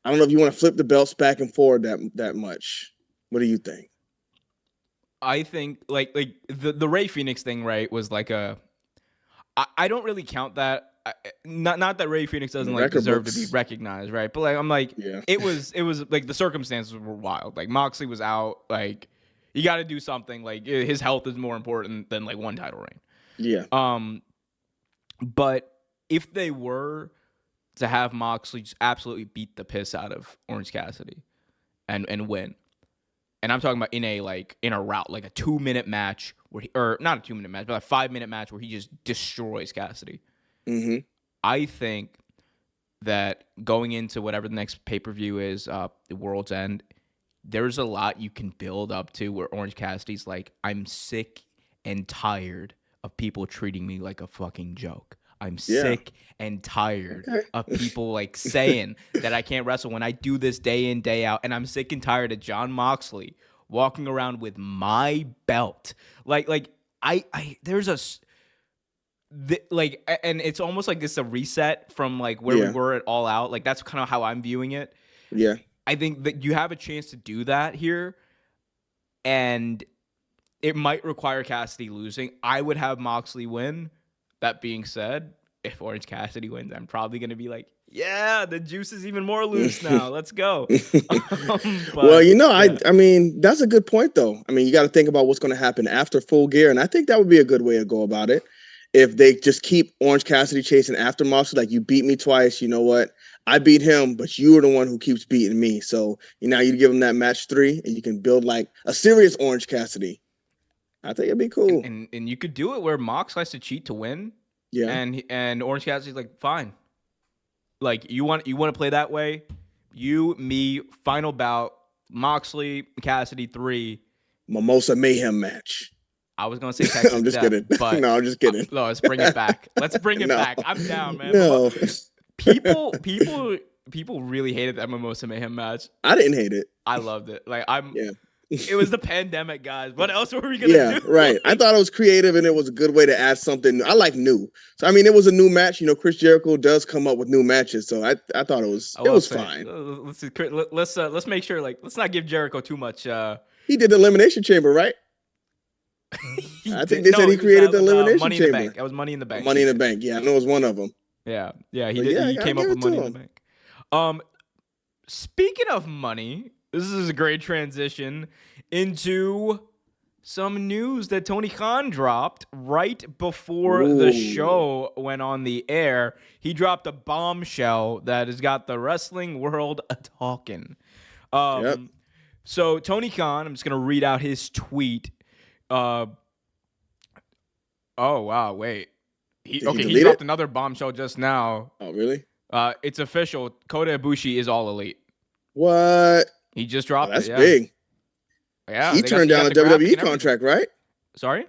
I don't know if you want to flip the belts back and forward that much. What do you think? I think like the Rey Fenix thing, right, was like I don't really count that. Not that Rey Fenix doesn't like deserve to be recognized, right? But like I'm like, yeah. it was like the circumstances were wild. Like Moxley was out. Like you got to do something. Like his health is more important than like one title reign. Yeah. But if they were to have Moxley just absolutely beat the piss out of Orange Cassidy and win, and I'm talking about in a route, like a 2-minute match or not a 2-minute match, but a 5-minute match where he just destroys Cassidy. Mm-hmm. I think that going into whatever the next pay-per-view is, the World's End, there's a lot you can build up to where Orange Cassidy's like, I'm sick and tired of people treating me like a fucking joke. I'm sick and tired of people like saying that I can't wrestle when I do this day in, day out. And I'm sick and tired of Jon Moxley walking around with my belt. Like there's and it's almost like it's a reset from like where we were at All Out. Like that's kind of how I'm viewing it. Yeah. I think that you have a chance to do that here, and it might require Cassidy losing. I would have Moxley win. That being said, if Orange Cassidy wins, I'm probably going to be like, yeah, the juice is even more loose now. Let's go. Well, I mean, that's a good point, though. I mean, you got to think about what's going to happen after Full Gear, and I think that would be a good way to go about it. If they just keep Orange Cassidy chasing after Moxley, like, you beat me twice, you know what? I beat him, but you were the one who keeps beating me. So now you give him that match 3, and you can build like a serious Orange Cassidy. I think it'd be cool. And you could do it where Mox has to cheat to win. Yeah. And Orange Cassidy's like, fine. Like you want to play that way? You, me, final bout, Moxley, Cassidy 3. Mimosa Mayhem match. I was gonna say Texas I'm just Death, kidding. But no, I'm just kidding. No, let's bring it back. Let's bring it back. I'm down, man. No. People really hated that Mimosa Mayhem match. I didn't hate it. I loved it. Like Yeah. It was the pandemic, guys. What else were we gonna do? Right. I thought it was creative and it was a good way to add something. I like new. So I mean, it was a new match. Chris Jericho does come up with new matches, so I thought it was fine. Let's make sure let's not give Jericho too much. He did the Elimination Chamber, right? I think they said he created the Elimination Money Chamber. In the Bank. That was Money in the Bank. Money in the Bank. Yeah, I know it was one of them. Yeah. He came up with Money in the Bank. Speaking of money, this is a great transition into some news that Tony Khan dropped right before the show went on the air. He dropped a bombshell that has got the wrestling world a-talking. So Tony Khan, I'm just going to read out his tweet. Oh, wow, wait. He dropped another bombshell just now. Oh, really? It's official. Kota Ibushi is All Elite. What? He just dropped that's it. Yeah. Big. Yeah, he turned down a WWE contract, right? Sorry?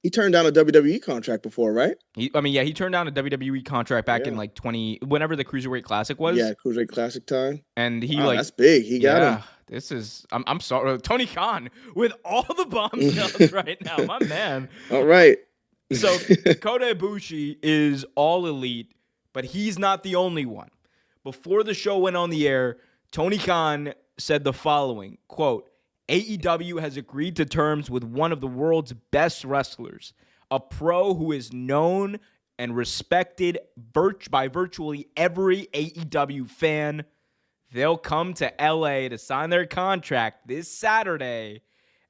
He turned down a WWE contract before, right? He turned down a WWE contract back in like whenever the Cruiserweight Classic was. Yeah, Cruiserweight Classic time. And he that's big. He got him. This is I'm sorry, Tony Khan with all the bombshells right now, my man. All right. So Kota Ibushi is All Elite, but he's not the only one. Before the show went on the air, Tony Khan said the following, quote, AEW has agreed to terms with one of the world's best wrestlers, a pro who is known and respected by virtually every AEW fan. They'll come to LA to sign their contract this Saturday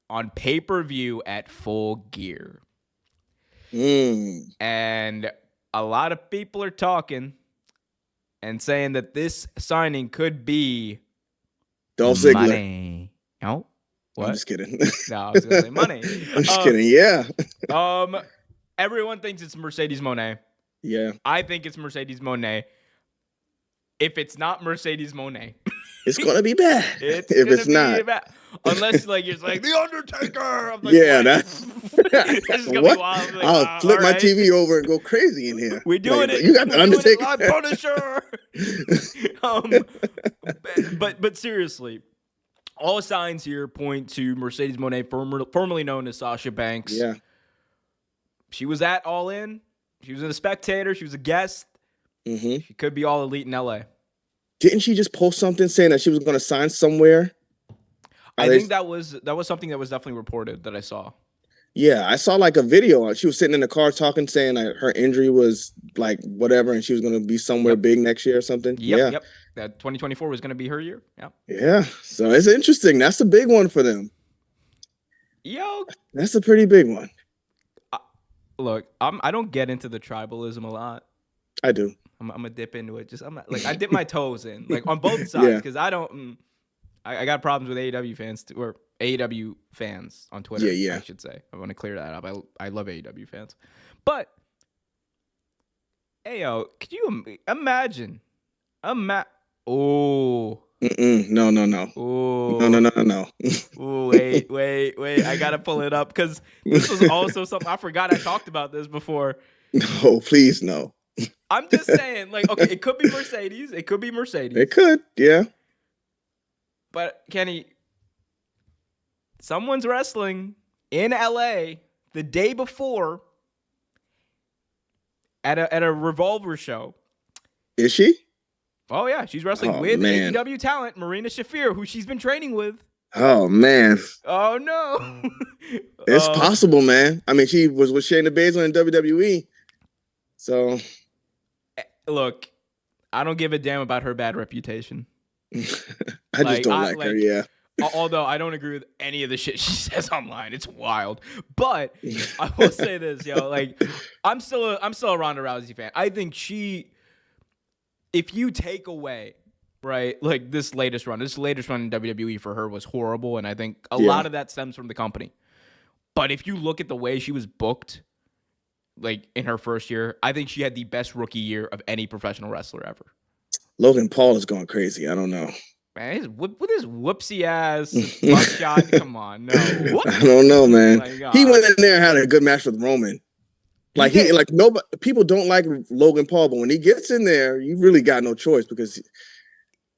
on pay-per-view at Full Gear. And a lot of people are talking and saying that this signing could be Dolph Ziggler. Money. No? What? I'm just kidding. No, I was going to say money. I'm just kidding. Yeah. Everyone thinks it's Mercedes Monet. Yeah. I think it's Mercedes Monet. If it's not Mercedes Monet, it's gonna be bad. If it's not, bad. Unless you're like The Undertaker. I'm like, yeah, that's this is gonna be wild. Like, I'll flip my TV over and go crazy in here. We're doing it. You got The Undertaker. Punisher. But seriously, all signs here point to Mercedes Monet, formerly known as Sasha Banks. Yeah, she was at All In. She was a spectator. She was a guest. Mm-hmm. She could be All Elite in LA. Didn't she just post something saying that she was going to sign somewhere? I think that was something that was definitely reported that I saw. Yeah, I saw like a video. She was sitting in the car talking, saying that her injury was like whatever, and she was going to be somewhere big next year or something. Yep. That 2024 was going to be her year. Yeah. Yeah. So it's interesting. That's a big one for them. Yo, that's a pretty big one. Look, I don't get into the tribalism a lot. I do. I'm gonna dip into it. I dip my toes in, like on both sides, because I don't. I got problems with AEW fans or AEW fans on Twitter. Yeah. I should say. I want to clear that up. I love AEW fans, but hey, could you imagine? No. Oh. No. Oh, wait. I gotta pull it up because this was also something I forgot. I talked about this before. No, please no. I'm just saying, like, okay, it could be Mercedes. It could, yeah. But Kenny, someone's wrestling in LA the day before at a Revolver show. Is she? Oh yeah, she's wrestling with AEW talent Marina Shafir, who she's been training with. Oh man. Oh no. It's possible, man. I mean, she was with Shayna Baszler in WWE. So look, I don't give a damn about her bad reputation. I just don't like her, yeah. Although I don't agree with any of the shit she says online. It's wild. But I will say this, like I'm still a Ronda Rousey fan. I think if you take away, right, like this latest run in WWE for her was horrible, and I think a lot of that stems from the company. But if you look at the way she was booked, like in her first year, I think she had the best rookie year of any professional wrestler ever. Logan Paul is going crazy. I don't know. Man, with his whoopsie ass buckshot. Come on, no. I don't know, man. He went in there and had a good match with Roman. Like nobody, people don't like Logan Paul, but when he gets in there, you really got no choice because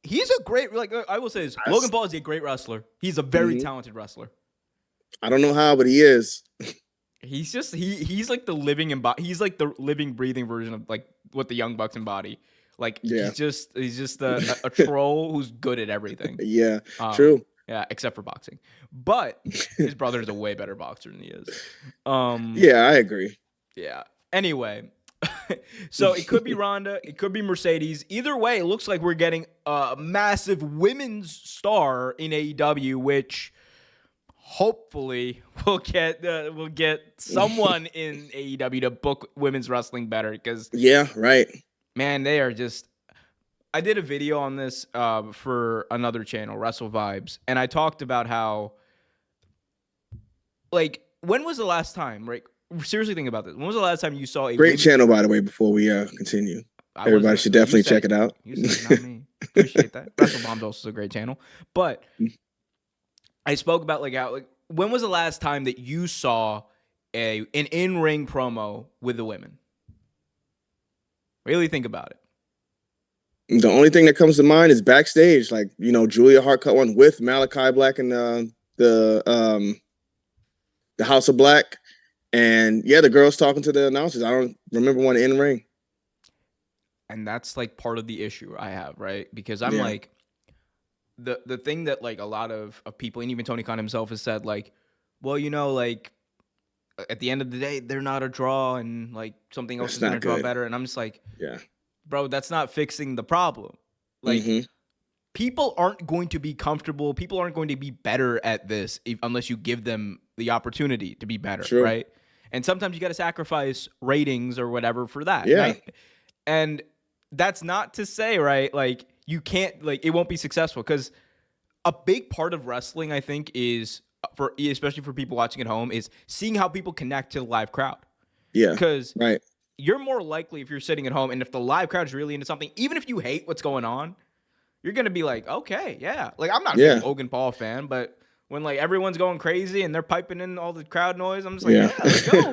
he's a great. Like I will say this, Logan Paul is a great wrestler. He's a very talented wrestler. I don't know how, but he is. He's just he's like the living he's like the living, breathing version of like what the Young Bucks embody. Like he's just a troll who's good at everything. Yeah, true. Yeah, except for boxing. But his brother is a way better boxer than he is. Yeah, I agree. Yeah. Anyway, So it could be Ronda, it could be Mercedes. Either way, it looks like we're getting a massive women's star in AEW, which hopefully we'll get someone in AEW to book women's wrestling better. Because Yeah, right. man, they are just. I did a video on this for another channel, Wrestle Vibes, and I talked about how, like, when was the last time, right? Seriously, think about this. When was the last time you saw a Great channel, by the way, before we continue. Everybody should definitely check it out. You said it, not me. Appreciate that. Wrestle Bomb's also a great channel. But I spoke about, like, how, like, when was the last time that you saw an in-ring promo with the women? Really think about it. The only thing that comes to mind is backstage, like, Julia Hart cut one with Malachi Black and the House of Black. And yeah, the girls talking to the announcers. I don't remember one in ring. And that's like part of the issue I have, right? Because I'm like, the thing that like a lot of people, and even Tony Khan himself has said, like, well, like at the end of the day, they're not a draw, and like something else is going to draw better. And I'm just like, yeah, bro, that's not fixing the problem. Like, people aren't going to be comfortable. People aren't going to be better at this unless you give them the opportunity to be better, right? And sometimes you got to sacrifice ratings or whatever for that. Yeah. Right? And that's not to say, right, like, you can't, like, it won't be successful, because a big part of wrestling, I think, is, especially for people watching at home, is seeing how people connect to the live crowd. Yeah. Because right. You're more likely, if you're sitting at home, and if the live crowd is really into something, even if you hate what's going on, you're going to be like, okay, yeah. Like, I'm not a big Logan Paul fan, but when, like, everyone's going crazy and they're piping in all the crowd noise, I'm just like, yeah, let's go.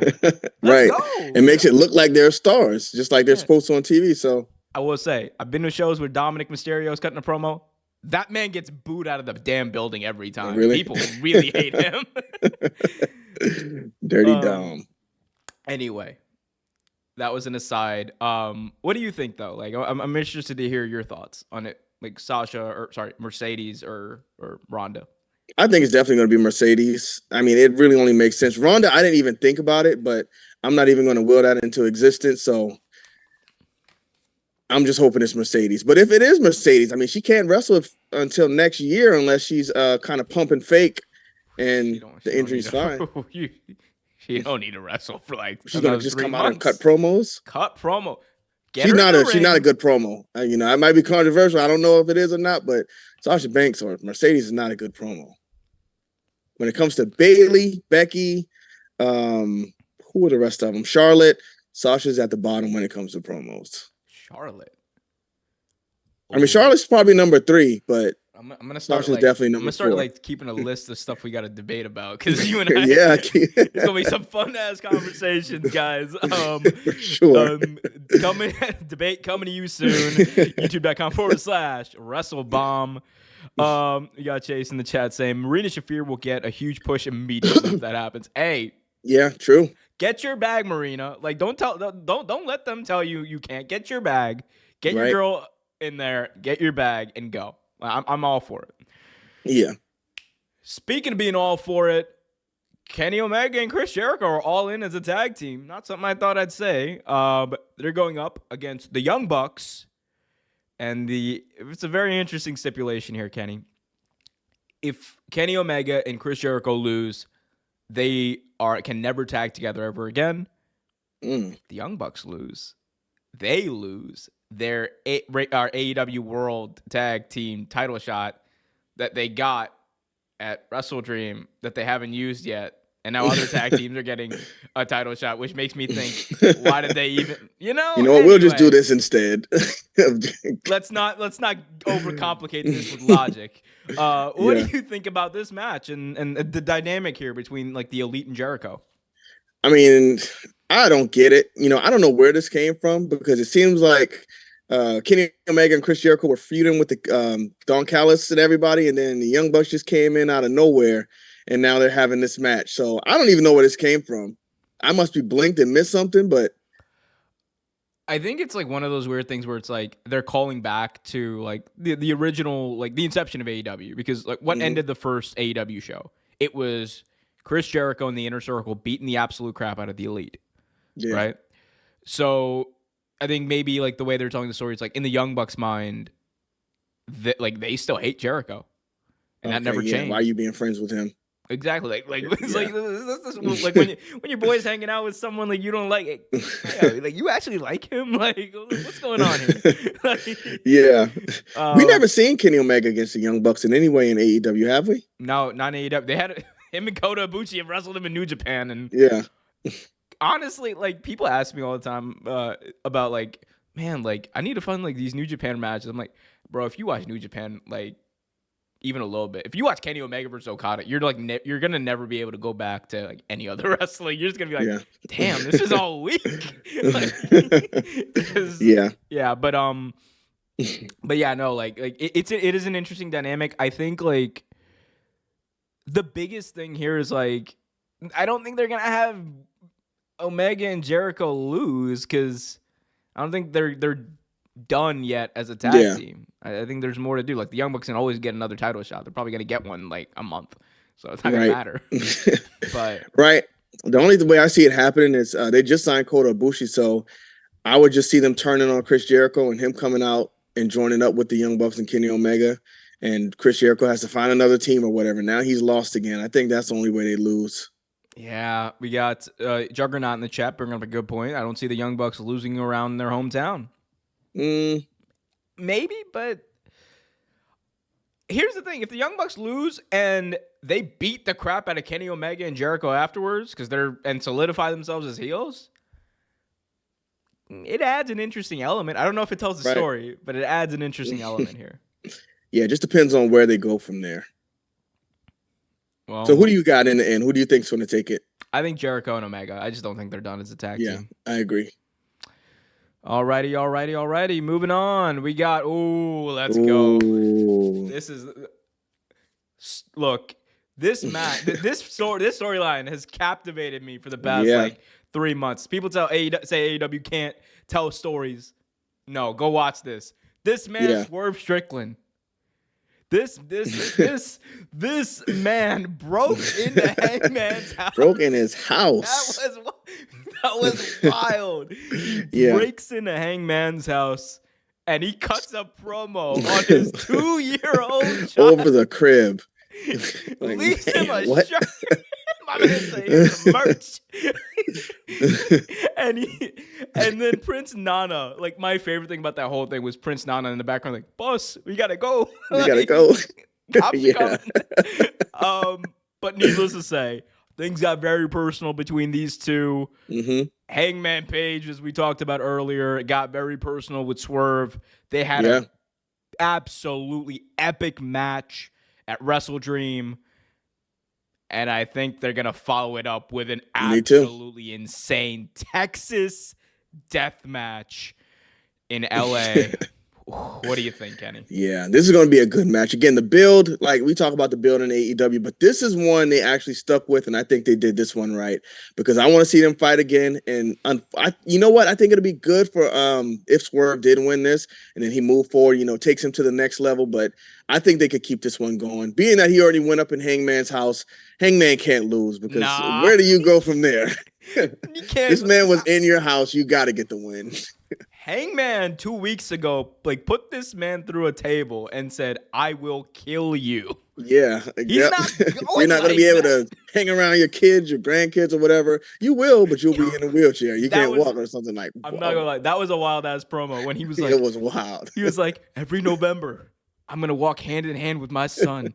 Let's go. It makes it look like they're stars, just like they're supposed to on TV. So I will say, I've been to shows where Dominic Mysterio's cutting a promo. That man gets booed out of the damn building every time. Really? People really hate him. Dirty Dom. Anyway, that was an aside. What do you think, though? Like, I'm interested to hear your thoughts on it. Like Mercedes or Ronda. I think it's definitely going to be Mercedes. I mean, it really only makes sense. Ronda, I didn't even think about it, but I'm not even going to will that into existence. So I'm just hoping it's Mercedes. But if it is Mercedes, I mean, she can't wrestle until next year unless she's kind of pumping fake and the injury's fine. She don't need to wrestle for like. She's going to just come out and cut promos. Cut promo. She's not a good promo. It might be controversial. I don't know if it is or not, but Sasha Banks or Mercedes is not a good promo. When it comes to Bayley, Becky, who are the rest of them? Charlotte, Sasha's at the bottom when it comes to promos. Charlotte. I mean, Charlotte's probably number 3, but I'm gonna start. Sasha's definitely number 4. Like keeping a list of stuff we got to debate about, because you and I, it's gonna be some fun ass conversations, guys. For sure. Debate coming to you soon. YouTube.com/WrestleBomb. You got Chase in the chat saying Marina Shafir will get a huge push immediately if that happens. Hey, yeah, true. Get your bag, Marina. Like, don't let them tell you you can't. Get your bag. Get your girl in there. Get your bag and go. I'm all for it. Yeah. Speaking of being all for it, Kenny Omega and Chris Jericho are all in as a tag team. Not something I thought I'd say. But they're going up against the Young Bucks. And it's a very interesting stipulation here, Kenny. If Kenny Omega and Chris Jericho lose, they can never tag together ever again. If the Young Bucks lose, they lose their AEW World Tag Team title shot that they got at Wrestle Dream that they haven't used yet. And now other tag teams are getting a title shot, which makes me think, why did they even, anyway, we'll just do this instead. Let's not overcomplicate this with logic. What do you think about this match and the dynamic here between like the Elite and Jericho? I mean, I don't get it. I don't know where this came from, because it seems like Kenny Omega and Chris Jericho were feuding with the Don Callis and everybody, and then the Young Bucks just came in out of nowhere. And now they're having this match. So I don't even know where this came from. I must be blinked and missed something, but I think it's like one of those weird things where it's like they're calling back to like the original, like the inception of AEW, because like what ended the first AEW show? It was Chris Jericho and the Inner Circle beating the absolute crap out of the Elite. Yeah. Right? So I think maybe like the way they're telling the story is like in the Young Bucks' mind, that like they still hate Jericho, and that Okay, never yeah. Why are you changed. being friends with him? Exactly. Like it's Yeah. like like when your boy's hanging out with someone like you don't like it. Yeah, like you actually like him. Like what's going on here? Like, Yeah. We um, never seen Kenny Omega against the Young Bucks in any way in AEW, have we? no, not AEW. They had him and Kota Ibushi have wrestled him in New Japan, and Yeah. honestly, like people ask me all the time about like, man, like I need to find like these New Japan matches. I'm like, bro, if you watch New Japan, like even a little bit, if you watch Kenny Omega versus Okada, you're like you're gonna never be able to go back to like any other wrestler. You're just gonna be like, Yeah. damn, this is all weak. Like, Yeah. yeah, but yeah, no, like it is an interesting dynamic. I think like the biggest thing here is like I don't think they're gonna have Omega and Jericho lose because I don't think they're done yet as a tag Yeah. team. I think there's more to do. Like the Young Bucks can always get another title shot. They're probably gonna get one like a month, so it's not gonna matter. But right. The only way I see it happening is they just signed Kota Ibushi, so I would just see them turning on Chris Jericho and him coming out and joining up with the Young Bucks and Kenny Omega, and Chris Jericho has to find another team or whatever. Now he's lost again. I think that's the only way they lose. yeah, we got Juggernaut in the chat bringing up a good point. I don't see the Young Bucks losing around their hometown. Maybe, but here's the thing: if the Young Bucks lose and they beat the crap out of Kenny Omega and Jericho afterwards, because and solidify themselves as heels, it adds an interesting element. I don't know if it tells the story, but it adds an interesting element here. Yeah, it just depends on where they go from there. Well, so who do you got in the end? Who do you think's going to take it? I think Jericho and Omega. I just don't think they're done as a tag team. Yeah, I agree. Alrighty. Moving on. We got, let's go. This is, look, this match, this storyline has captivated me for the past like 3 months. People say AEW can't tell stories. No, go watch this. This man, Swerve Strickland. This man broke into Hangman's house. Broke in his house. That was wild. He breaks into Hangman's house and he cuts a promo on his 2-year-old child. Over the crib. Like, leaves him a shirt. My man said some merch. and then Prince Nana. Like my favorite thing about that whole thing was Prince Nana in the background, like, boss, we gotta go. We gotta go. Cops are coming. But needless to say, things got very personal between these two. Mm-hmm. Hangman Page, as we talked about earlier, it got very personal with Swerve. They had an absolutely epic match at Wrestle Dream. And I think they're going to follow it up with an absolutely insane Texas death match in LA. What do you think, Kenny? Yeah, this is going to be a good match. Again, the build, like we talk about the build in AEW, but this is one they actually stuck with, and I think they did this one right because I want to see them fight again. And you know what? I think it'll be good for if Swerve did win this and then he moved forward, takes him to the next level. But I think they could keep this one going. Being that he already went up in Hangman's house, Hangman can't lose because where do you go from there? You can't. This man was in your house. You got to get the win. Hangman 2 weeks ago, like put this man through a table and said, "I will kill you." Yeah, he's not. You're not going to be able to hang around your kids, your grandkids, or whatever. You will, but you'll be in a wheelchair. You can't walk or something like. I'm not gonna lie. That was a wild ass promo when he was like, "It was wild." He was like, "Every November, I'm gonna walk hand in hand with my son."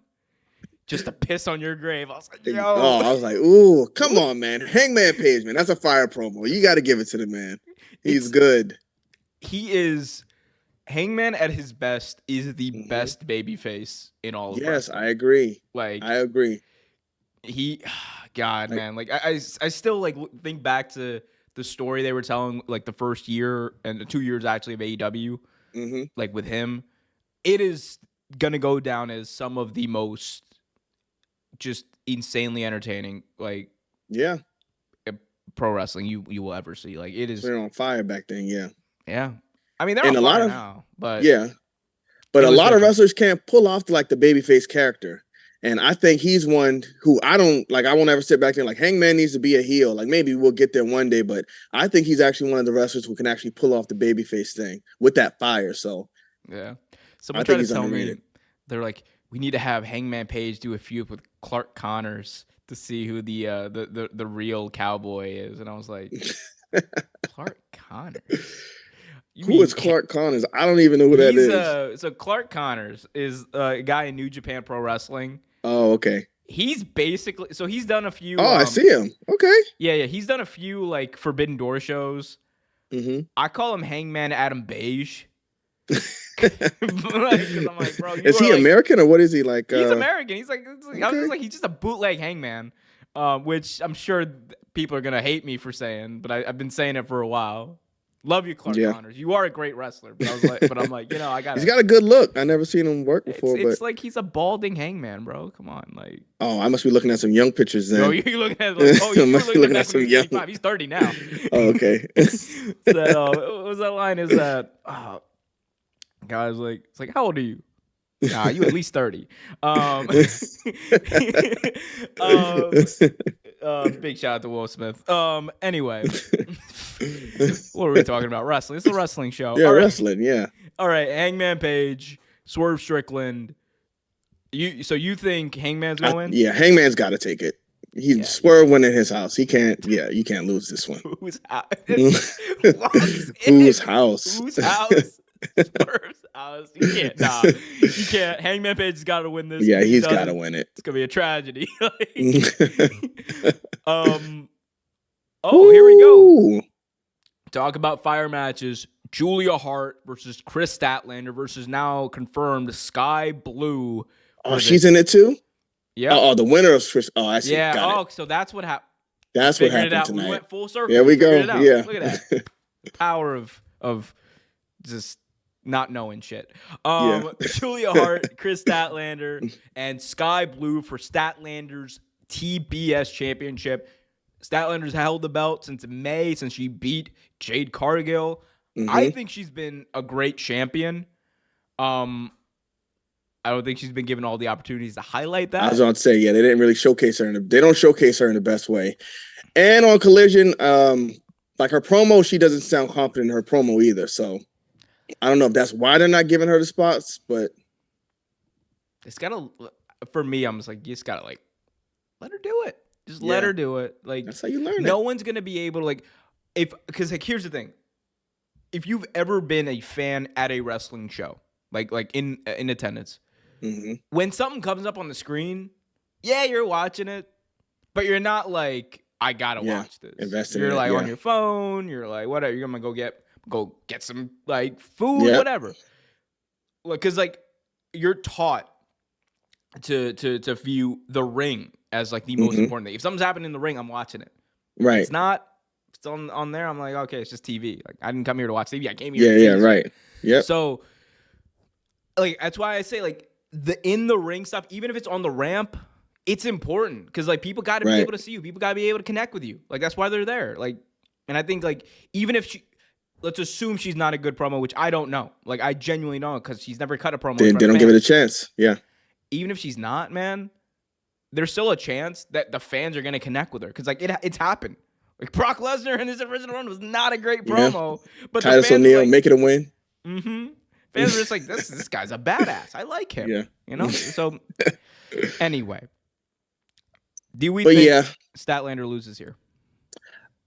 Just to piss on your grave. I was like, yo. Oh, I was like, ooh, come on, man. Hangman Page, man. That's a fire promo. You got to give it to the man. He's good. He is, Hangman at his best is the best babyface in all of wrestling. I agree. Like, I agree. God, man. Like, I still, like, think back to the story they were telling, like, the first year and the 2 years, actually, of AEW. Like, with him. It is going to go down as some of the most just insanely entertaining, like pro wrestling you will ever see. Like it is. They're on fire back then, yeah. I mean, they're on fire now, but but a lot of wrestlers can't pull off like the babyface character, And I think he's one who I won't ever sit back there like Hangman needs to be a heel. Like maybe we'll get there one day, but I think he's actually one of the wrestlers who can actually pull off the babyface thing with that fire. So yeah, I someone think tried to he's tell underrated. me they're like, we need to have Hangman Page do a feud with Clark Connors to see who the real cowboy is, and I was like, Clark Connors. You Who mean is Clark Connors? I don't even know who that he's is. so Clark Connors is a guy in New Japan Pro Wrestling. Oh, okay. He's basically he's done a few. Oh, I see him. Okay. Yeah, he's done a few like Forbidden Door shows. Mm-hmm. I call him Hangman Adam Beige. I'm like, bro, is he American or what is he like? He's American. He's like, okay. I was just like, he's just a bootleg Hangman, which I'm sure people are gonna hate me for saying, but I've been saying it for a while. Love you, Clark Connors. You are a great wrestler, but I'm like, I got. He's got a good look. I never seen him work before. It's like he's a balding Hangman, bro. Come on, like. Oh, I must be looking at some young pictures then. Yo, you looking at you're looking at some young. He's 30 now. Oh, okay. What was that line? Is that guys like it's like how old are you? Nah, you at least 30. Big shout out to Will Smith. Anyway, what are we talking about? Wrestling. It's a wrestling show. Yeah, wrestling. Yeah. All right, Hangman Page, Swerve Strickland. You think Hangman's gonna win? Yeah, Hangman's got to take it. He's Swerve went in his house. He can't. Yeah, you can't lose this one. Whose house? Whose house? Whose house? Swerve's house. You can't. Nah, you can't. Hangman Page has got to win this. Yeah, he's got to win it. It's gonna be a tragedy. Oh, here we go. Talk about fire matches. Julia Hart versus Chris Statlander versus now confirmed Sky Blue. Oh, she's in it too? Yeah. Oh, the winner of Chris. Oh, I see. Yeah. Got it. So that's what happened. That's what happened tonight. We went full circle. There we go. Yeah. Look at that. Power of just not knowing shit. Julia Hart, Chris Statlander, and Sky Blue for Statlander's TBS championship. Statlander's held the belt since May, since she beat Jade Cargill. Mm-hmm. I think she's been a great champion. I don't think she's been given all the opportunities to highlight that. I was about to say, yeah, they didn't really showcase her. They don't showcase her in the best way. And on Collision, like her promo, she doesn't sound confident in her promo either. So I don't know if that's why they're not giving her the spots, but it's gotta. For me, I'm just like, you just gotta like let her do it. Just let her do it. Like that's how you learn. No one's gonna be able to because here's the thing. If you've ever been a fan at a wrestling show, like in attendance, mm-hmm. when something comes up on the screen, yeah, you're watching it, but you're not like, I gotta watch this. You're like on your phone. You're like, whatever. You're gonna go get some like food, whatever. Because like you're taught to view the ring as like the most important thing. If something's happening in the ring, I'm watching it. Right. If it's not. It's on there. I'm like, okay, it's just TV. Like I didn't come here to watch TV. I came here. Yeah, right. Yeah. So, like that's why I say like the in the ring stuff, even if it's on the ramp, it's important because like people got to be able to see you. People got to be able to connect with you. Like that's why they're there. Like, and I think like even if let's assume she's not a good promo, which I don't know. Like I genuinely don't because she's never cut a promo. They don't give it a chance. Yeah. Even if she's not, man, there's still a chance that the fans are gonna connect with her because like it's happened. Like Brock Lesnar in his original run was not a great promo, but Titus O'Neil, like, make it a win. Mm-hmm. Fans were just like, this guy's a badass. I like him. Yeah. You know? So anyway. Do we think Statlander loses here?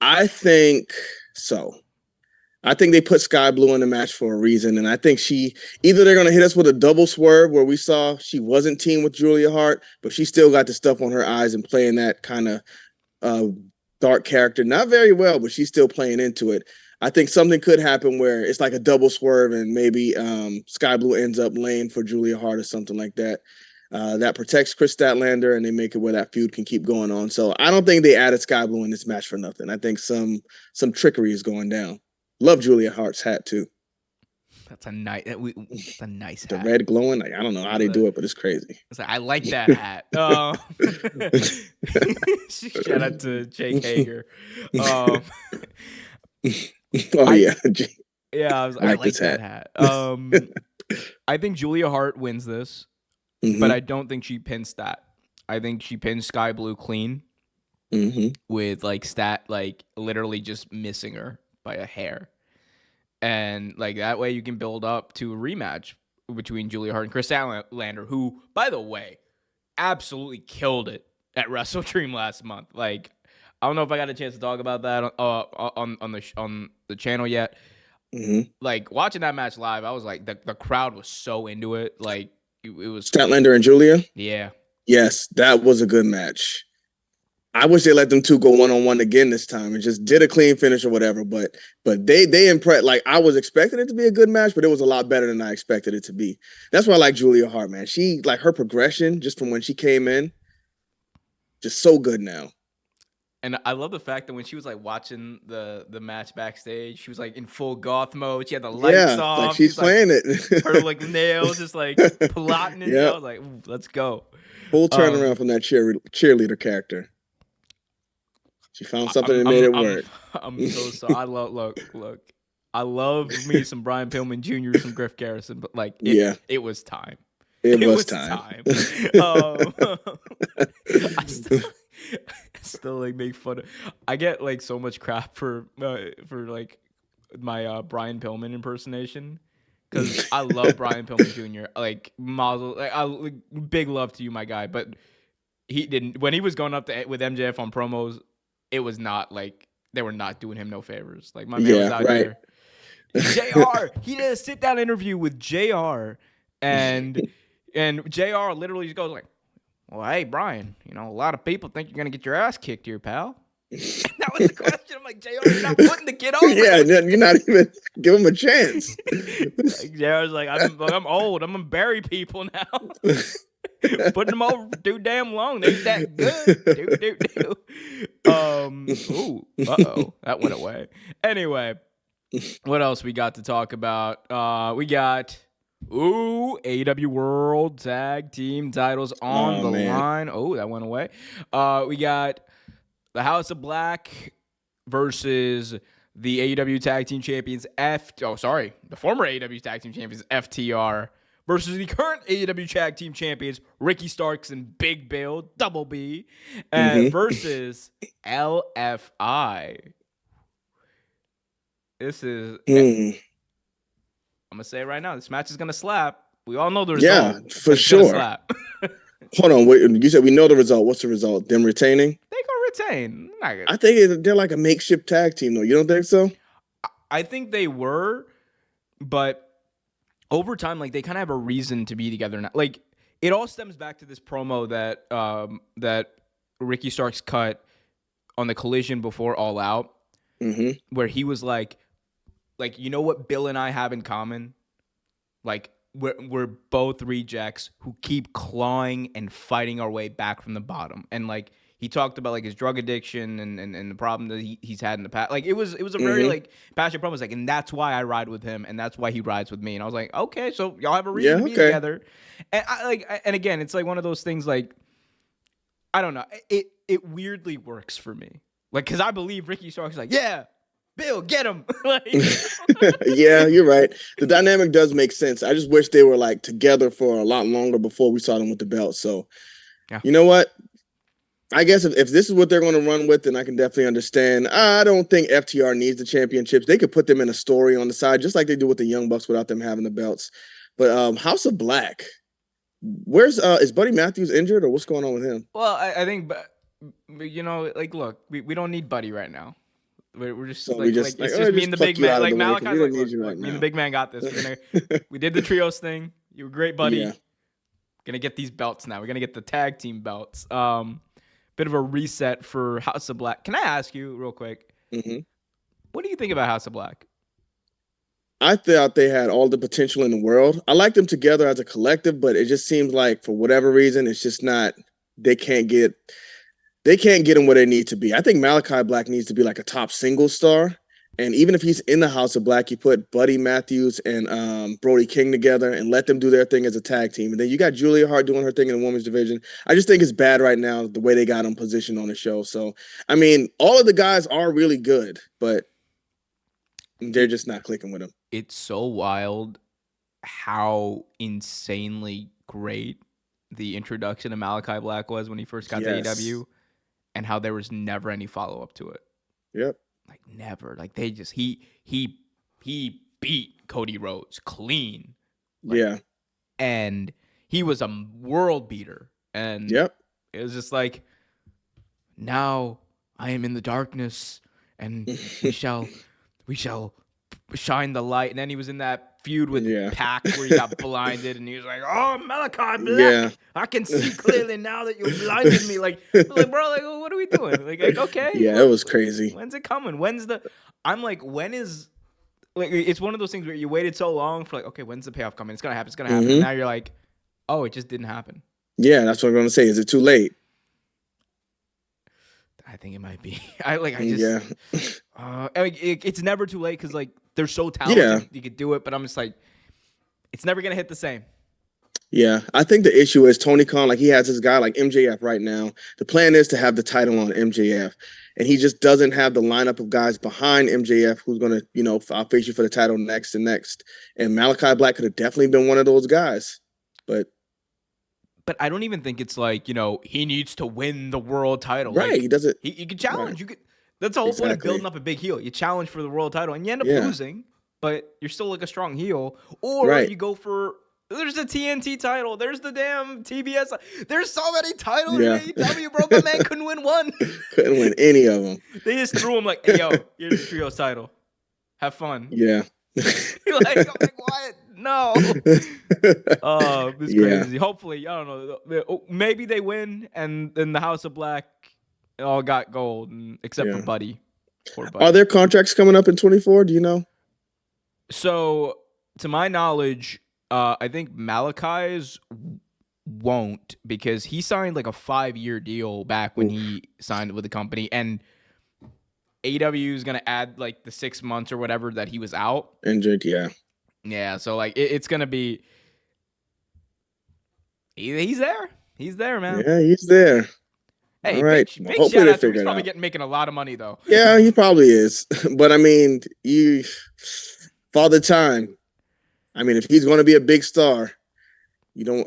I think so. I think they put Sky Blue in the match for a reason. And I think either they're going to hit us with a double swerve where we saw she wasn't teamed with Julia Hart, but she still got the stuff on her eyes and playing that kind of dark character. Not very well, but she's still playing into it. I think something could happen where it's like a double swerve and maybe Sky Blue ends up laying for Julia Hart or something like that. That protects Chris Statlander and they make it where that feud can keep going on. So I don't think they added Sky Blue in this match for nothing. I think some trickery is going down. Love Julia Hart's hat too. That's a nice hat. The red glowing. Like, I don't know how they do it, but it's crazy. I like that hat. Shout out to Jake Hager. Yeah. I like that hat. I think Julia Hart wins this. but Mm-hmm. I don't think she pins Stat. I think she pins Sky Blue clean Mm-hmm. with like Stat like literally just missing her by a hair. And like that way you can build up to a rematch between Julia Hart and Chris Statlander, who, by the way, absolutely killed it at Wrestle Dream last month. Like, I don't know if I got a chance to talk about that on the channel yet. Mm-hmm. Like watching that match live, I was like the crowd was so into it. Like it was, Statlander and Julia. yeah. Yes, that was a good match. I wish they let them two go one on one again this time and just did a clean finish or whatever. But they impressed. Like I was expecting it to be a good match, but it was a lot better than I expected it to be. That's why I like Julia Hart, man. She like her progression just from when she came in, just so good now. And I love the fact that when she was like watching the match backstage, she was like in full goth mode. She had the lights Yeah, like off. she's She's like playing her it. like nails just like plotting and shit. Yeah, I was like, ooh, let's go. full turnaround Um, from that cheerleader character. She found something I'm and made I'm it I'm work. I'm so sorry. I love look. I love me some Brian Pillman Jr., some Griff Garrison, but like Yeah, it was time. it It was was time. time. Um, I still like make fun of. I get like so much crap for like my Brian Pillman impersonation because I love Brian Pillman Jr. Like Mazel, like, big love to you, my guy. But he didn't when he was going up with MJF on promos. It was not like they were not doing him no favors. Like my man was Yeah, out right. here. JR, he did a sit down interview with JR, and JR literally just goes like, "Well, hey Brian, you know a lot of people think you're gonna get your ass kicked here, pal." And that was the question. I'm like, JR, you're not putting the kid over. Yeah, you're not even give him a chance. Like JR's like, I'm old. I'm gonna bury people now. Putting them over for too damn long. They ain't that good. Ooh. Uh-oh. That went away. Anyway, what else we got to talk about? We got AEW World Tag Team titles on Oh the man. line. Oh, that went away. We got the House of Black versus the AEW Tag Team Champions the former AEW Tag Team Champions FTR versus the current AEW Tag Team Champions Ricky Starks and Big Bill Double B versus LFI. This is Hmm. I'm gonna say it right now. This match is gonna slap. We all know the result, Yeah, for but it's gonna sure. slap. Hold on, wait. You said we know the result. What's the result? Them retaining? They gonna retain. I think they're like a makeshift tag team, though. You don't think so? I think they were, but over time, like they kind of have a reason to be together now. Like it all stems back to this promo that Ricky Starks cut on the Collision before All Out, where he was like, you know what Bill and I have in common? Like we're both rejects who keep clawing and fighting our way back from the bottom. And like he talked about like his drug addiction and the problem that he's had in the past. Like it was a very like passionate promo. It's like, and that's why I ride with him, and that's why he rides with me. And I was like, okay, so y'all have a reason Yeah, to be okay. together. And and again, it's like one of those things. Like I don't know, it weirdly works for me. Like because I believe Ricky Starks is like, yeah, Bill, get him. Like, Yeah, you're right. The dynamic does make sense. I just wish they were like together for a lot longer before we saw them with the belt. So, yeah. you know what? I guess if this is what they're going to run with, then I can definitely understand. I don't think FTR needs the championships. They could put them in a story on the side, just like they do with the Young Bucks without them having the belts. But House of Black, where's is Buddy Matthews injured or what's going on with him? Well, I think, but you know, like, look, we don't need Buddy right now. We're just So we just it's like, just me just and the pluck big you man. out of Like the way because we Malachi's don't like, need you right look, me and the now. big man got this. We did the trios thing. You were great, buddy. Yeah. Gonna get these belts now. We're gonna get the tag team belts. Bit of a reset for House of Black. Can I ask you real quick? Mm-hmm. What do you think about House of Black? I thought they had all the potential in the world. I like them together as a collective, but it just seems like for whatever reason, it's just not. They can't get them where they need to be. I think Malachi Black needs to be like a top single star. And even if he's in the House of Black, you put Buddy Matthews and Brody King together and let them do their thing as a tag team. And then you got Julia Hart doing her thing in the women's division. I just think it's bad right now the way they got them positioned on the show. So, I mean, all of the guys are really good, but they're just not clicking with them. It's so wild how insanely great the introduction of Malachi Black was when he first got to Yes. AEW, and how there was never any follow up to it. Yep. Like never. Like they just he beat Cody Rhodes clean. Like, Yeah. and he was a world beater. And Yep. it was just like, now I am in the darkness, and we shall shine the light. And then he was in that feud with Pac where he got blinded, and he was like, "Oh, Malachi Black, I can see clearly now that you blinded me." Like, bro, like, what are we doing? Like okay, yeah, it was crazy. When's it coming? I'm like, when is? Like, it's one of those things where you waited so long for, like, okay, when's the payoff coming? It's gonna happen. It's gonna happen. And now you're like, oh, it just didn't happen. Yeah, that's what I'm gonna say. Is it too late? I think it might be. It's never too late because, like, they're so talented. You could do it, but I'm just like, it's never gonna hit the same. Yeah, I think the issue is Tony Khan, like, he has this guy like MJF right now. The plan is to have the title on MJF, and he just doesn't have the lineup of guys behind MJF who's gonna, I'll face you for the title next and next. And Malachi Black could have definitely been one of those guys, but I don't even think it's like, he needs to win the world title. Right, like, he doesn't. He could challenge. Right. That's the whole point of building up a big heel. You challenge for the world title, and you end up losing, but you're still like a strong heel. Or you go for, there's the TNT title. There's the damn TBS. There's so many titles in AEW, bro. The man couldn't win one. Couldn't win any of them. They just threw him like, hey, yo, here's the trios title. Have fun. Yeah. You're like, I'm like, what? No. Oh, it's crazy. Hopefully, I don't know. Maybe they win, and then the House of Black all got gold, except for Buddy. Poor Buddy. Are there contracts coming up in 24? Do you know? So, to my knowledge, I think Malachi's won't, because he signed like a 5-year deal back when he signed with the company, and AEW is going to add like the 6 months or whatever that he was out. Injured, yeah. Yeah, so like it's going to be... He's there. He's there, man. Yeah, he's there. Hey, all right. Big shout out to him. He's probably making a lot of money, though. Yeah, he probably is. But, I mean, Father Time. I mean, if he's going to be a big star,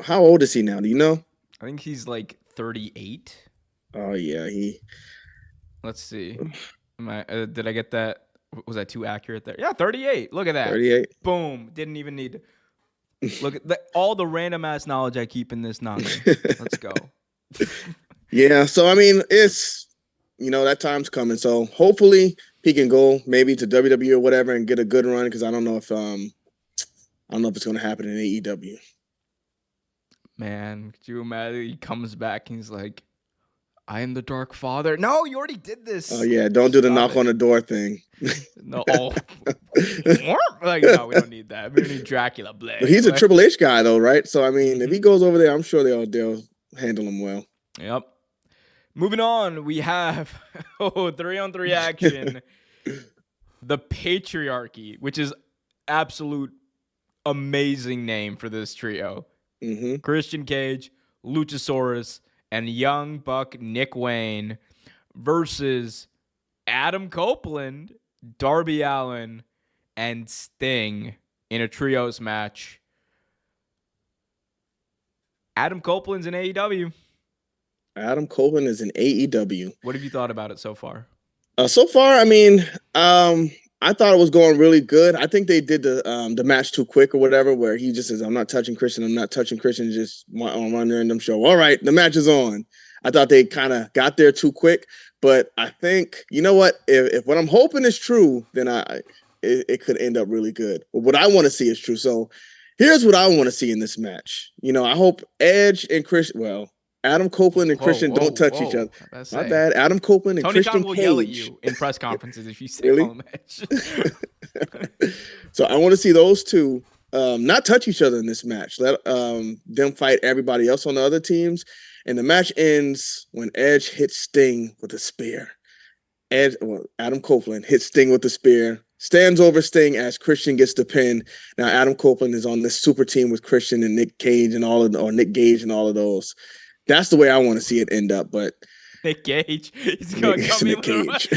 how old is he now? Do you know? I think he's like 38. Oh, yeah. Let's see. Did I get that? Was that too accurate there? Yeah, 38. Look at that. 38. Boom. Didn't even need to. Look at all the random ass knowledge I keep in this noggin. Let's go. Yeah. So, I mean, it's, that time's coming. So hopefully he can go maybe to WWE or whatever and get a good run, because I don't know if it's going to happen in AEW. Man, could you imagine he comes back and he's like, I am the Dark Father. No, you already did this. Oh, yeah. Don't do the knock on the door thing. No. Like, no, we don't need that. We don't need Dracula. But he's a Triple H guy, though, right? So, I mean, if he goes over there, I'm sure they'll handle him well. Yep. Moving on, we have 3-on-3 action. The Patriarchy, which is absolute amazing name for this trio. Mm-hmm. Christian Cage, Luchasaurus, and Young Buck Nick Wayne versus Adam Copeland, Darby Allin, and Sting in a trios match. Adam Copeland's in AEW. Adam Copeland is in AEW. What have you thought about it so far? So far, I mean, I thought it was going really good. I think they did the match too quick or whatever, where he just says, I'm not touching Christian, just on one random show. All right, the match is on. I thought they kind of got there too quick, but I think, you know what? If what I'm hoping is true, then it could end up really good. But what I want to see is true. So here's what I want to see in this match. I hope Edge and Adam Copeland and Christian don't touch each other. My bad. Adam Copeland and Tony Christian Khan will Cage. yell at you in press conferences if you say Really? on the match. So I want to see those two not touch each other in this match. Let them fight everybody else on the other teams. And the match ends when Edge hits Sting with a spear. Adam Copeland hits Sting with the spear, stands over Sting as Christian gets the pin. Now Adam Copeland is on this super team with Christian and Nick Gage and all of those. That's the way I want to see it end up, but Nick Gage, he's going to come in Cage.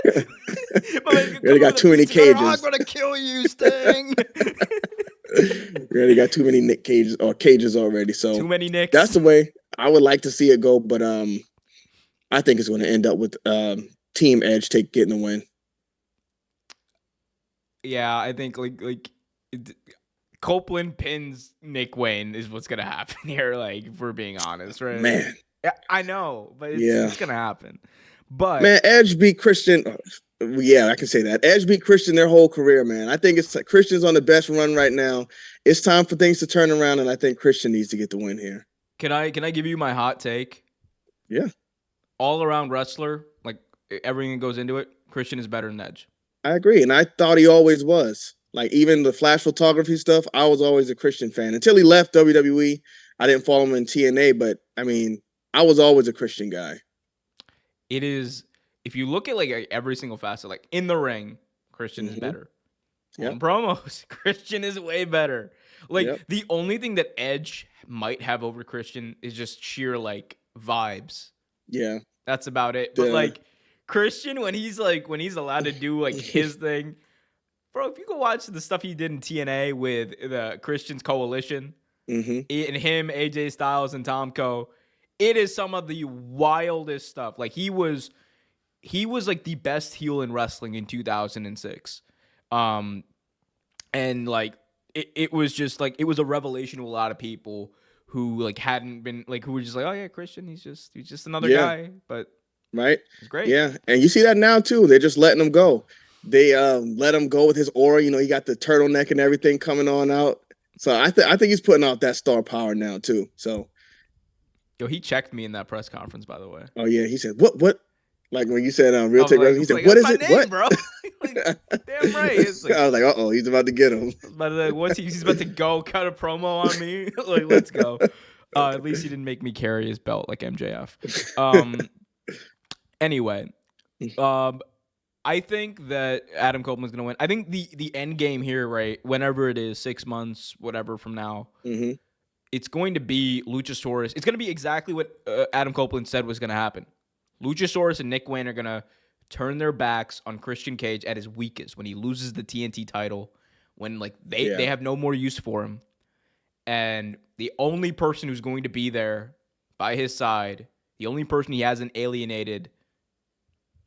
with They got too many cages. I'm going to kill you, Sting. We already got too many Nick Cages or cages already. So Too many Nicks. that's the way I would like to see it go. But I think it's going to end up with Team Edge getting the win. Yeah, I think Copeland pins Nick Wayne is what's gonna happen here. Like, if we're being honest, right? Man, yeah, I know, but it's gonna happen. But man, Edge beat Christian. Yeah, I can say that. Edge beat Christian their whole career, man. I think it's Christian's on the best run right now. It's time for things to turn around, and I think Christian needs to get the win here. Can I give you my hot take? Yeah. All around wrestler, like everything that goes into it, Christian is better than Edge. I agree, and I thought he always was. Like, even the flash photography stuff, I was always a Christian fan. Until he left WWE, I didn't follow him in TNA, but, I mean, I was always a Christian guy. It is, if you look at, like, every single facet, like, in the ring, Christian is better. On promos, Christian is way better. Like, the only thing that Edge might have over Christian is just sheer, like, vibes. Yeah. That's about it. But, like, Christian, when he's allowed to do, like, his thing, bro, if you go watch the stuff he did in TNA with the Christians Coalition, and him, AJ Styles, and Tom Co, it is some of the wildest stuff. Like, he was like the best heel in wrestling in 2006. And like it was just like, it was a revelation to a lot of people who like hadn't been like, who were just like, oh yeah, Christian, he's just another guy. But right, it's great. Yeah, and you see that now too. They're just letting him go. They let him go with his aura. You know, he got the turtleneck and everything coming on out. So I think he's putting out that star power now too. So, yo, he checked me in that press conference, by the way. Oh yeah, he said what? Like when you said Real Take Wrestling, he said, "What is it? Name, what, bro?" Like, damn right. It's like, I was like, "Uh oh, he's about to get him." But like, once he's about to go cut a promo on me, like, let's go. At least he didn't make me carry his belt like MJF. Anyway, I think that Adam Copeland's going to win. I think the end game here, right, whenever it is, 6 months, whatever from now, it's going to be Luchasaurus. It's going to be exactly what Adam Copeland said was going to happen. Luchasaurus and Nick Wayne are going to turn their backs on Christian Cage at his weakest, when he loses the TNT title, when like they have no more use for him. And the only person who's going to be there by his side, the only person he hasn't alienated,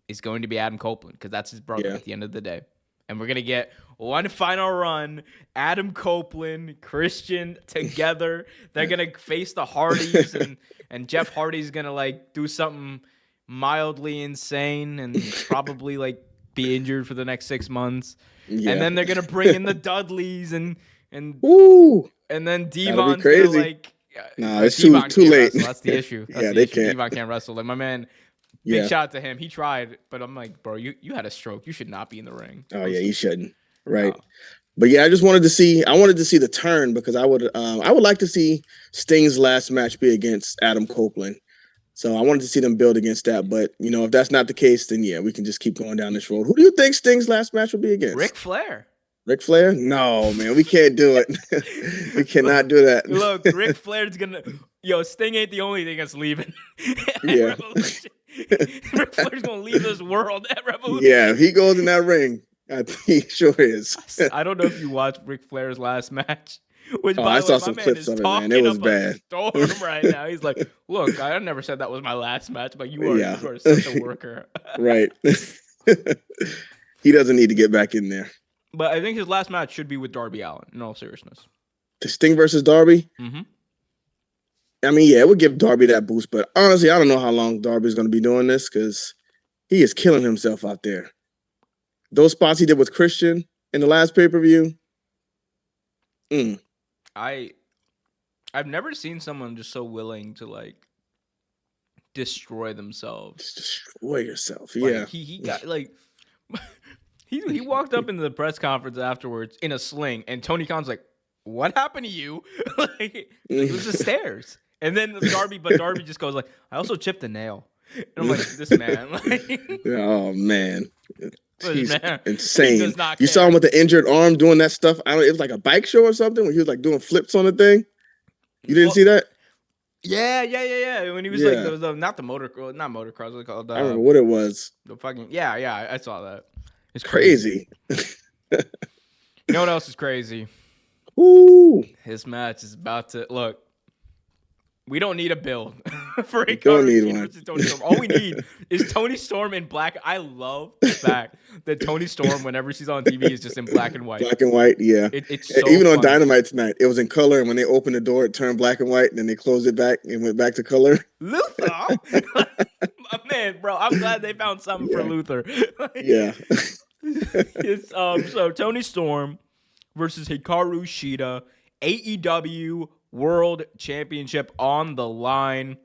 is going to be Adam Copeland, because that's his brother at the end of the day. And we're going to get one final run, Adam Copeland, Christian together. They're going to face the Hardys, and Jeff Hardy's going to like do something mildly insane and probably like be injured for the next 6 months. Yeah. And then they're going to bring in the Dudleys and then Devon's going to like... No, it's too late. Wrestle. That's the issue. That's the issue. Can't. Devon can't wrestle. Like, my man... Big shout out to him. He tried, but I'm like, bro, you had a stroke. You should not be in the ring. Oh yeah, you shouldn't. Right. But yeah, I wanted to see the turn, because I would like to see Sting's last match be against Adam Copeland. So I wanted to see them build against that. But you know, if that's not the case, then yeah, we can just keep going down this road. Who do you think Sting's last match would be against? Ric Flair. Ric Flair? No, man, we can't do it. We cannot do that. Look, Ric Flair's gonna. Yo, Sting ain't the only thing that's leaving. Yeah. Ric Flair's gonna leave this world at Revolution. Yeah, if he goes in that ring, I think he sure is. I don't know if you watched Ric Flair's last match. Which, I saw some clips of it, man. It was bad. Storm right now. He's like, look, I never said that was my last match, but you are such a worker. Right. He doesn't need to get back in there. But I think his last match should be with Darby Allin, in all seriousness. The Sting versus Darby? Mm-hmm. I mean, yeah, it would give Darby that boost, but honestly, I don't know how long Darby's going to be doing this, because he is killing himself out there. Those spots he did with Christian in the last pay-per-view. I've never seen someone just so willing to like destroy themselves. Just destroy yourself. Like, yeah. He got like he walked up into the press conference afterwards in a sling, and Tony Khan's like, "What happened to you?" Like, it was the stairs. And then Darby just goes like, "I also chipped a nail." And I'm like, this man. Like, oh man. He's man, insane. You saw him with the injured arm doing that stuff. It was like a bike show or something when he was like doing flips on the thing. You didn't see that? Yeah. When he was like, not motocross, what's it called? I don't know what it was. The fucking I saw that. It's crazy. You know what else is crazy? Ooh, This match is about to look. We don't need a build for we don't Hikaru need Shida one. versus Tony Storm. All we need is Tony Storm in black. I love the fact that Tony Storm, whenever she's on TV, is just in black and white. Black and white, yeah. It's so Even on funny. Dynamite tonight, it was in color, and when they opened the door, it turned black and white, and then they closed it back and went back to color. Luther, my man, bro. I'm glad they found something for Luther. Yeah. It's so Tony Storm versus Hikaru Shida, AEW World Championship on the line.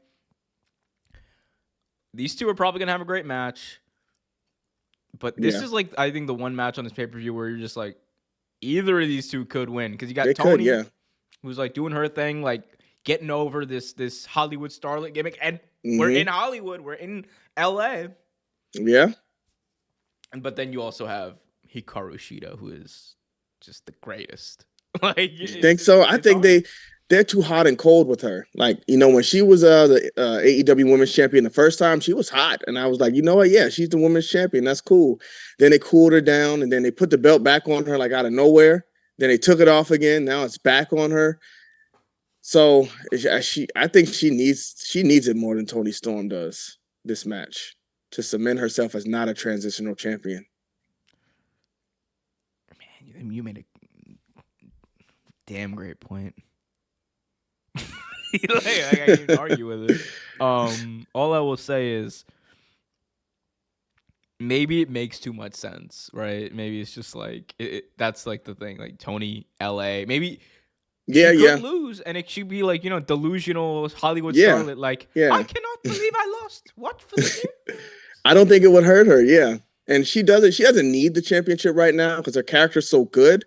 These two are probably gonna have a great match, but this is like I think the one match on this pay-per-view where you're just like either of these two could win because you got Tony, who's like doing her thing, like getting over this Hollywood starlet gimmick, and we're in Hollywood, we're in LA, but then you also have Hikaru Shida, who is just the greatest. Like, you think so? I think they're too hot and cold with her. Like, you know, when she was the AEW Women's Champion the first time, she was hot. And I was like, you know what? Yeah, she's the Women's Champion. That's cool. Then they cooled her down, and then they put the belt back on her like out of nowhere. Then they took it off again. Now it's back on her. So I think she needs it more than Toni Storm does this match to cement herself as not a transitional champion. Man, you made a damn great point. Like, I can't even argue with it. All I will say is maybe it makes too much sense, right? Maybe it's just like that's like the thing, like Tony LA. Maybe she could lose, and it should be like, you know, delusional Hollywood starlet. Like, I cannot believe I lost. What for the game? I don't think it would hurt her. Yeah, and she doesn't. She doesn't need the championship right now because her character's so good.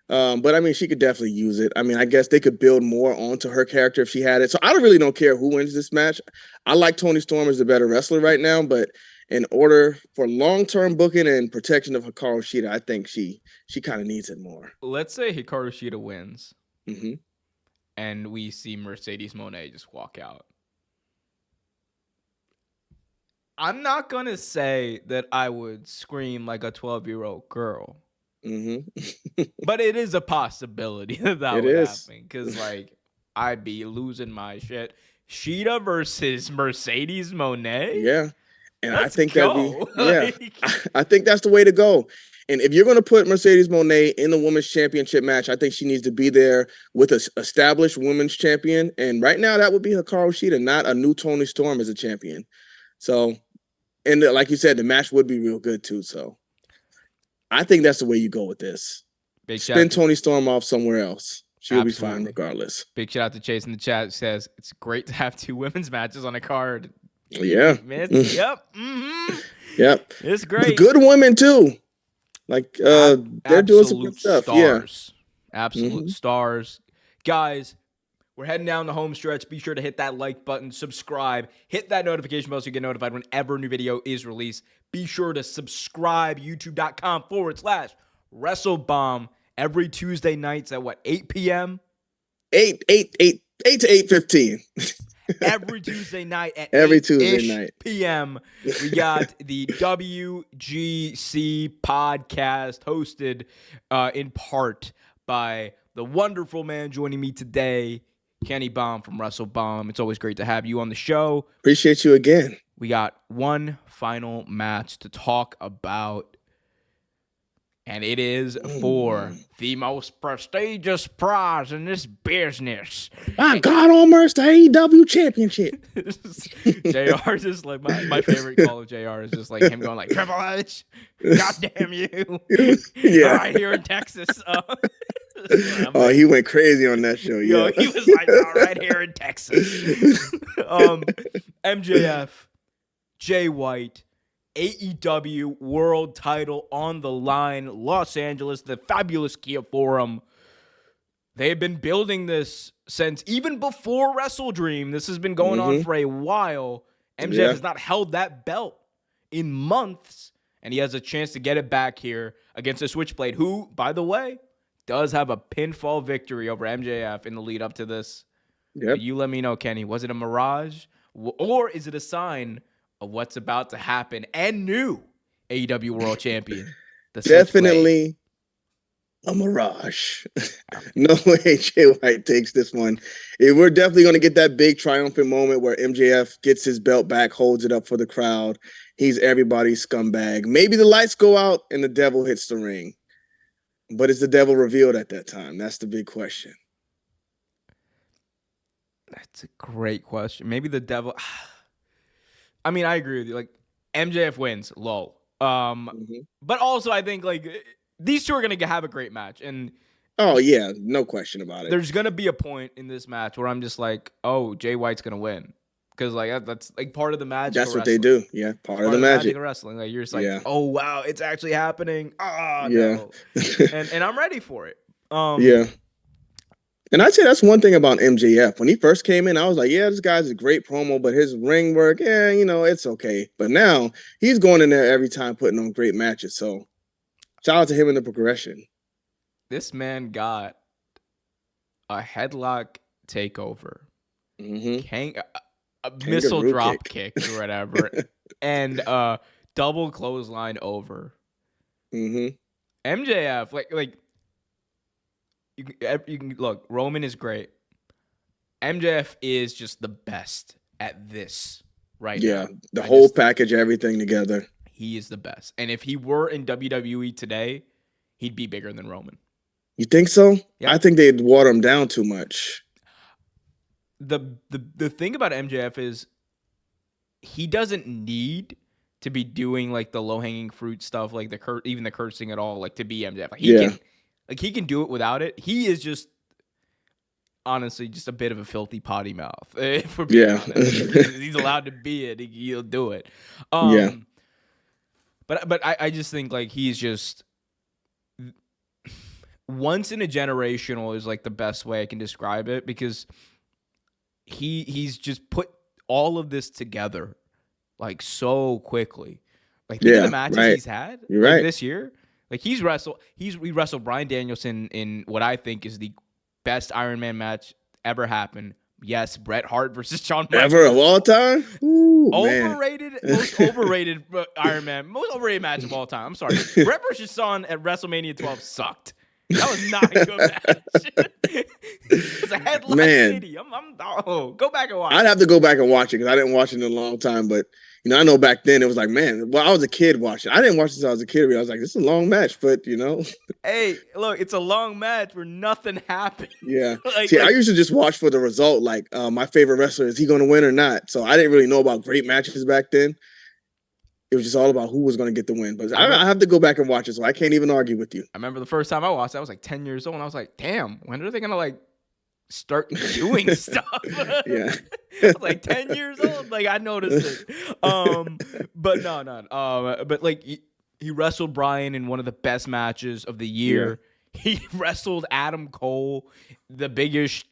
But I mean, she could definitely use it. I mean, I guess they could build more onto her character if she had it. So I really don't care who wins this match. I like Toni Storm as the better wrestler right now, but in order for long-term booking and protection of Hikaru Shida, I think she kind of needs it more. Let's say Hikaru Shida wins, and we see Mercedes Monet just walk out. I'm not gonna say that I would scream like a 12-year-old girl. But it is a possibility that would happen because, like, I'd be losing my shit. Shida versus Mercedes Monet? Yeah. And I think I think that's the way to go. And if you're going to put Mercedes Monet in the women's championship match, I think she needs to be there with an established women's champion. And right now, that would be Hikaru Shida, not a new Toni Storm as a champion. So, and like you said, the match would be real good too. So I think that's the way you go with this. Spin Toni Storm off somewhere else. She'll be fine regardless. Big shout out to Chase in the chat. Says it's great to have two women's matches on a card. Yeah. Yep. Yep. It's great. Good women too. Like they're doing some good stuff. Stars. Yeah. Absolute stars. Guys, we're heading down the home stretch. Be sure to hit that like button, subscribe, hit that notification bell so you get notified whenever a new video is released. Be sure to subscribe, youtube.com/WrestleBomb every Tuesday nights at 8 p.m.? 8 to 8:15. Every Tuesday night at every Tuesday night p.m. We got the WGC podcast hosted in part by the wonderful man joining me today, Kenny Baum from WrestleBomb. It's always great to have you on the show. Appreciate you again. We got one final match to talk about, and it is for the most prestigious prize in this business. My God, almost the AEW championship. JR is just like my favorite call of JR is just like him going like, Triple H, God damn you. Yeah. Right here in Texas. He went crazy on that show. Yo, he was like, right here in Texas. MJF, Jay White, AEW World Title on the line, Los Angeles, the fabulous Kia Forum. They've been building this since even before Wrestle Dream. This has been going on for a while. MJF has not held that belt in months, and he has a chance to get it back here against a Switchblade, who, by the way, does have a pinfall victory over MJF in the lead up to this. Yep. You let me know, Kenny. Was it a mirage, or is it a sign of what's about to happen and new AEW World Champion? Definitely A mirage. No way Jay White takes this one. We're definitely going to get that big triumphant moment where MJF gets his belt back, holds it up for the crowd. He's everybody's scumbag. Maybe the lights go out and the devil hits the ring. But is the devil revealed at that time? That's the big question. That's a great question. Maybe the devil. I mean, I agree with you. Like, MJF wins, lol. But also I think like these two are gonna have a great match, and oh yeah, no question about it. There's gonna be a point in this match where I'm just like, oh, Jay White's gonna win, because like that's like part of the magic. That's what they do. Yeah, part of the magic of wrestling. Like you're just like, oh wow, it's actually happening. No. and I'm ready for it. Yeah. And I'd say that's one thing about MJF. When he first came in, I was like, yeah, this guy's a great promo, but his ring work, yeah, it's okay. But now he's going in there every time putting on great matches. So shout out to him in the progression. This man got a headlock takeover, a missile drop kick or whatever, and a double clothesline over. MJF, like. You can look. Roman is great. MJF is just the best at this right now. Yeah, the whole package, everything together. He is the best. And if he were in WWE today, he'd be bigger than Roman. You think so? Yeah. I think they'd water him down too much. The thing about MJF is he doesn't need to be doing like the low hanging fruit stuff, like even the cursing at all, like to be MJF. Like, he can do it without it. He is just, honestly, just a bit of a filthy potty mouth. If we're being honest. He's allowed to be it. He'll do it. But I just think like he's just once in a generational is like the best way I can describe it, because he's just put all of this together like so quickly. Like think of the matches he's had this year. Like we wrestled Bryan Danielson in what I think is the best Iron Man match ever happened. Yes, Bret Hart versus Shawn Michaels. Ever of all time? Ooh, most overrated Iron Man, most overrated match of all time. I'm sorry. Bret versus Shawn at WrestleMania 12 sucked. That was not a good match. It was a headlock city. Go back and watch. I'd have to go back and watch it because I didn't watch it in a long time, but I know back then it was like, man, I was a kid watching. I didn't watch this until I was a kid. I was like, this is a long match, but Hey, look, it's a long match where nothing happened. Yeah. I used to just watch for the result. Like, my favorite wrestler, is he going to win or not? So I didn't really know about great matches back then. It was just all about who was going to get the win. But I have to go back and watch it, so I can't even argue with you. I remember the first time I watched it, I was like 10 years old, and I was like, damn, when are they going to like start doing stuff? Yeah. I was like 10 years old. Like I noticed it. But no. But like he wrestled Bryan in one of the best matches of the year. Yeah. He wrestled Adam Cole, the biggest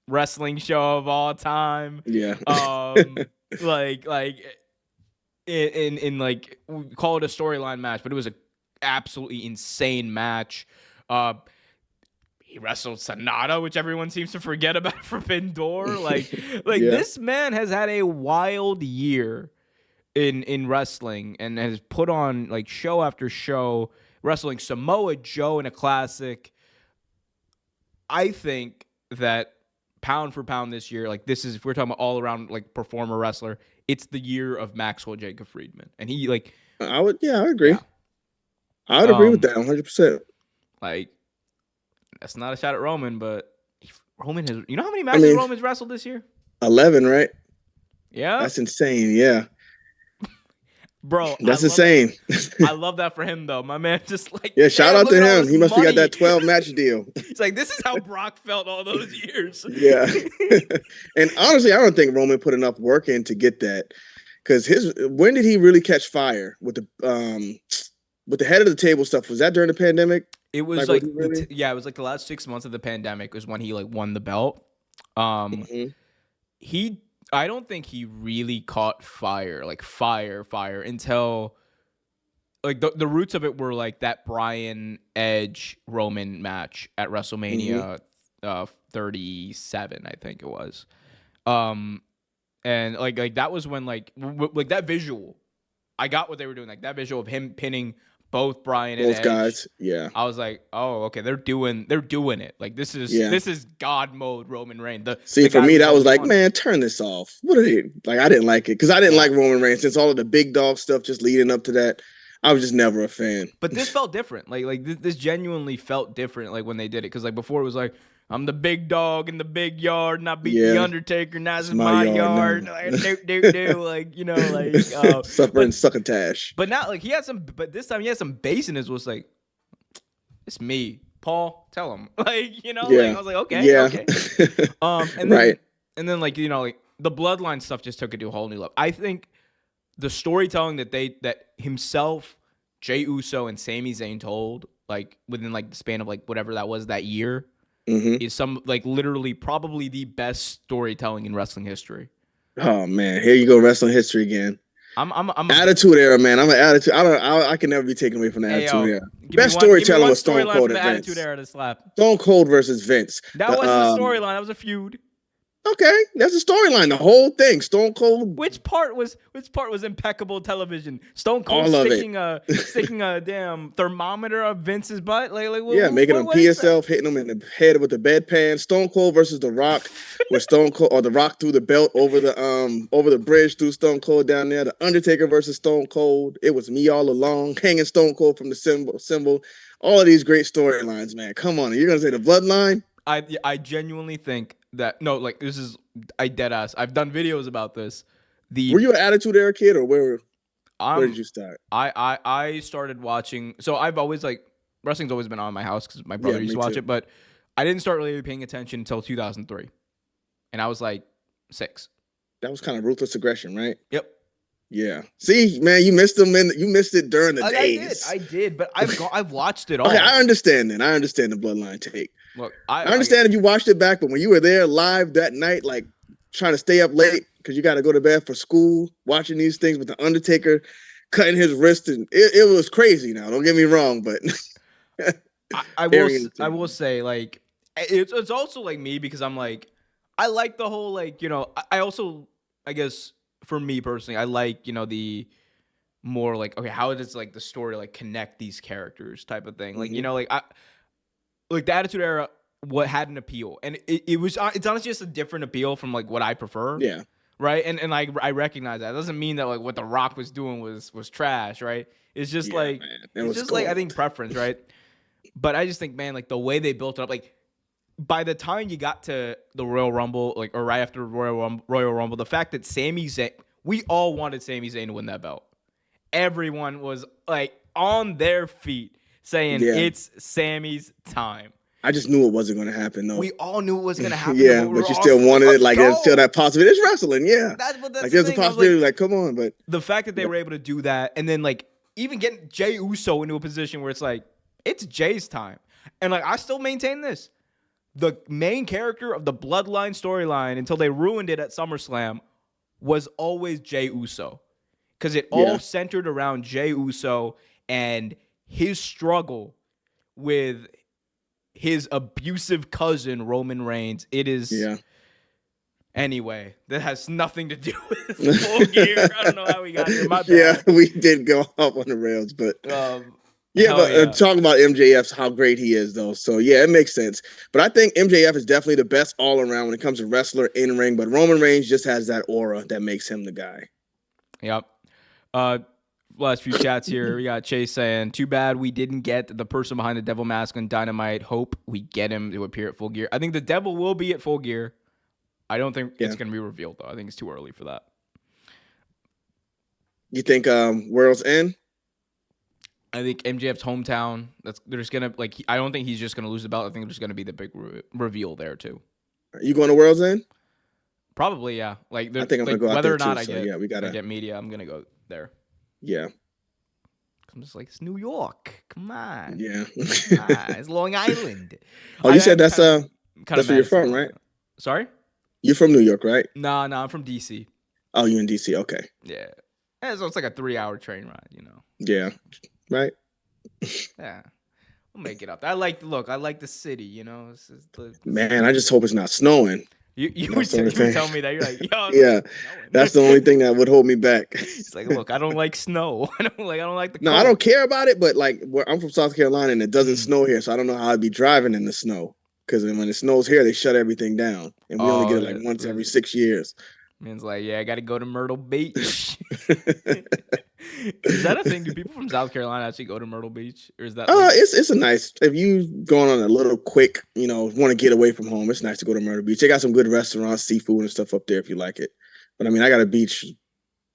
wrestling show of all time. Yeah. like in like, we call it a storyline match, but it was a absolutely insane match. He wrestled Sonata, which everyone seems to forget about, Forbidden Door. Like this man has had a wild year in wrestling and has put on like show after show, wrestling Samoa Joe in a classic. I think that pound for pound this year, like this is, if we're talking about all around like performer wrestler, it's the year of Maxwell Jacob Friedman. And he like, I agree. Yeah. I would agree with that 100%. Like, that's not a shot at Roman, but Roman has, how many matches Roman's wrestled this year? 11, right? Yeah. That's insane. Yeah. Bro, that's insane. I love that for him, though. My man just like... Yeah, shout out to him. He must have got that 12-match deal. It's like, this is how Brock felt all those years. Yeah. And honestly, I don't think Roman put enough work in to get that. Because when did he really catch fire with the head of the table stuff? Was that during the pandemic? It was like it was like the last 6 months of the pandemic was when he like won the belt. I don't think he really caught fire until like the roots of it were like that Bryan Edge Roman match at WrestleMania 37, I think it was. And like that was when like that visual, I got what they were doing, like that visual of him pinning both Bryan and Both Edge. guys. Yeah. I was like, oh, okay, they're doing it. Like this Yeah. is God mode Roman Reigns. See, The for guy me, we've that was always like, wanted. man, turn this off. What are they like? I didn't like it because I didn't like Roman Reigns since all of the big dog stuff just leading up to that. I was just never a fan. But this felt different. Like this genuinely felt different. Like when they did it, because like before it was like, I'm the big dog in the big yard, and I beat the Undertaker. Now it's my yard. No. Like, like Suffering succotash. But now like he had some. But this time he had some bass in his voice. Like, it's me, Paul. Tell him. Like Like, I was like, okay. And then and then like like the bloodline stuff just took it to a whole new level. I think the storytelling that himself, Jey Uso, and Sami Zayn told like within like the span of like whatever that was that year is some like literally probably the best storytelling in wrestling history. Oh man, here you go, wrestling history again. I'm attitude era, man. I'm an attitude. I can never be taken away from the attitude era. Best storytelling was Stone Cold and Vince. Attitude era to slap. Stone Cold versus Vince. That wasn't a storyline. That was a feud. Okay, that's a storyline. The whole thing, Stone Cold. Which part was impeccable television? Stone Cold sticking a damn thermometer up Vince's butt, making him pee himself, hitting him in the head with the bedpan. Stone Cold versus The Rock, where Stone Cold or The Rock threw the belt over the bridge through Stone Cold down there. The Undertaker versus Stone Cold. It was me all along, hanging Stone Cold from the symbol. All of these great storylines, man. Come on, you're gonna say the Bloodline? I genuinely think that this is dead ass. I've done videos about this. Were you an Attitude Era kid or where did you start? I started watching. So I've always wrestling's always been on my house because my brother used to watch it, but I didn't start really paying attention until 2003, and I was like 6. That was kind of Ruthless Aggression, right? Yep. Yeah. See, man, you missed them you missed it during the days. I did, but I've watched it all. Okay, I understand then. I understand the Bloodline take. Look, I understand if you watched it back, but when you were there live that night, like trying to stay up late because you got to go to bed for school, watching these things with the Undertaker cutting his wrist, and it was crazy. Now, don't get me wrong, but I will say like it's also like me because I'm like I like the whole I also I guess for me personally I like the more like okay how does like the story like connect these characters type of thing like like the Attitude Era what had an appeal and it's honestly just a different appeal from like what I prefer. Yeah. Right. And I recognize that. It doesn't mean that like what The Rock was doing was trash, right? It's just like it's just like I think preference, right? But I just think, man, like the way they built it up, like by the time you got to the Royal Rumble, like or right after Royal Rumble, the fact that Sami Zayn, we all wanted Sami Zayn to win that belt. Everyone was like on their feet saying it's Sami's time. I just knew it wasn't going to happen, though. We all knew it was going to happen. Yeah, but you still wanted it. Like, there's still that possibility. It's wrestling, yeah. That's like, there's a possibility. Like, come on, but the fact that they were able to do that, and then like even getting Jey Uso into a position where it's like it's Jay's time, and like I still maintain this: the main character of the Bloodline storyline until they ruined it at SummerSlam was always Jey Uso, because it all centered around Jey Uso and his struggle with his abusive cousin Roman Reigns. It is anyway, that has nothing to do with Full Gear. I don't know how we got here. My bad. Yeah, we did go up on the rails, but talking about MJF's how great he is though. So yeah, it makes sense. But I think MJF is definitely the best all around when it comes to wrestler in ring, but Roman Reigns just has that aura that makes him the guy. Yep. Last few chats here. We got Chase saying, too bad we didn't get the person behind the devil mask on Dynamite. Hope we get him to appear at Full Gear. I think the devil will be at Full Gear. I don't think it's going to be revealed, though. I think it's too early for that. You think World's End? I think MJF's hometown. There's going to, like, I don't think he's just going to lose the belt. I think there's going to be the big reveal there, too. Are you going to World's End? Probably, yeah. Like, I think I'm going to go out whether there or not too, I get media, I'm going to go there. Yeah. I'm just like, it's New York. Come on. Yeah. Come on. It's Long Island. Oh, you said that's where you're from, right? Sorry? You're from New York, right? No, I'm from DC. Oh, you're in DC. Okay. Yeah. So it's like a 3-hour train ride, Yeah. Right? Yeah. We'll make it up. I like the city, Man, I just hope it's not snowing. You were That's the only thing. telling me that. You're like, yo, Yeah, that's the only thing that would hold me back. It's like, look, I don't like snow. I don't like the No, cold. I don't care about it, but like I'm from South Carolina and it doesn't Mm. snow here, so I don't know how I'd be driving in the snow. Because when it snows here, they shut everything down, and we only get it like once every 6 years. Man's like, yeah, I got to go to Myrtle Beach. Is that a thing? Do people from South Carolina actually go to Myrtle Beach, or is that? It's a nice, if you going on a little quick, want to get away from home. It's nice to go to Myrtle Beach. They got some good restaurants, seafood and stuff up there if you like it. But I mean, I got a beach.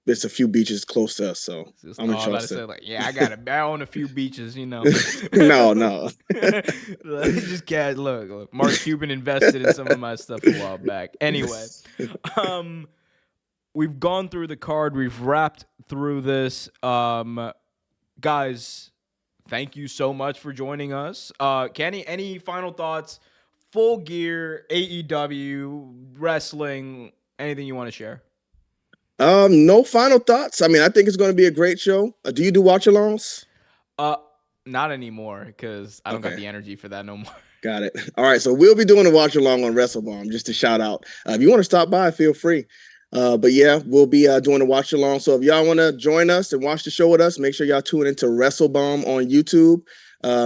There's a few beaches close to us, so I'm in Charleston. Yeah, I own a few beaches, No. Just guys, look. Mark Cuban invested in some of my stuff a while back. Anyway, we've gone through the card. We've wrapped through this. Guys, thank you so much for joining us. Kenny, any final thoughts? Full Gear, AEW, wrestling, anything you want to share? No final thoughts. I mean, I think it's going to be a great show. Do you do watch-alongs? Not anymore because I don't got the energy for that no more. Got it. All right, so we'll be doing a watch-along on WrestleBomb, just to shout out. If you want to stop by, feel free. But yeah, we'll be doing a watch-along. So if y'all want to join us and watch the show with us, make sure y'all tune into WrestleBomb on YouTube.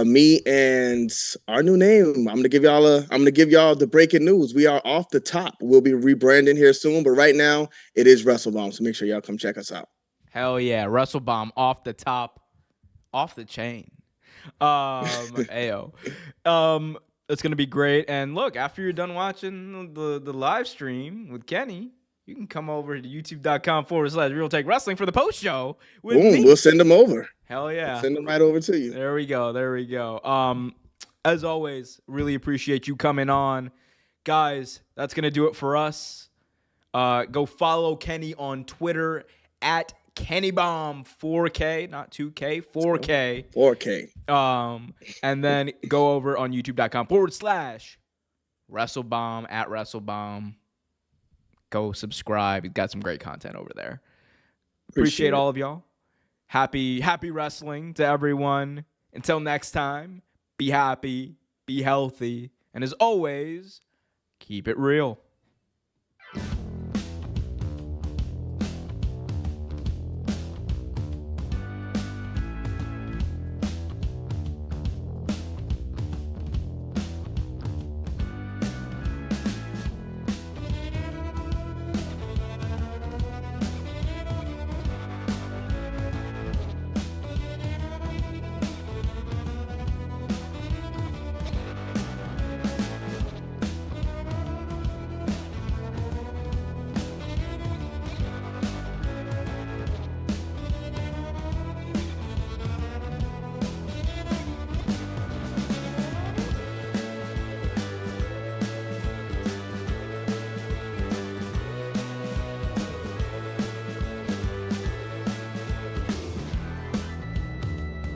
Me and our new name. I'm gonna give y'all the breaking news. We are Off the Top. We'll be rebranding here soon, but right now it is WrestleBomb. So make sure y'all come check us out. Hell yeah, WrestleBomb, Off the Top, off the chain. Ayo. It's gonna be great. And look, after you're done watching the live stream with Kenny, you can come over to youtube.com/Real Take Wrestling for the post show. Boom, we'll send them over. Hell yeah. We'll send them right over to you. There we go. As always, really appreciate you coming on. Guys, that's going to do it for us. Go follow Kenny on Twitter at KennyBomb4K, not 2K, 4K. 4K. And then go over on youtube.com/WrestleBomb at WrestleBomb. Go subscribe. We've got some great content over there. Appreciate all of y'all. Happy wrestling to everyone. Until next time, be happy, be healthy, and as always, keep it real.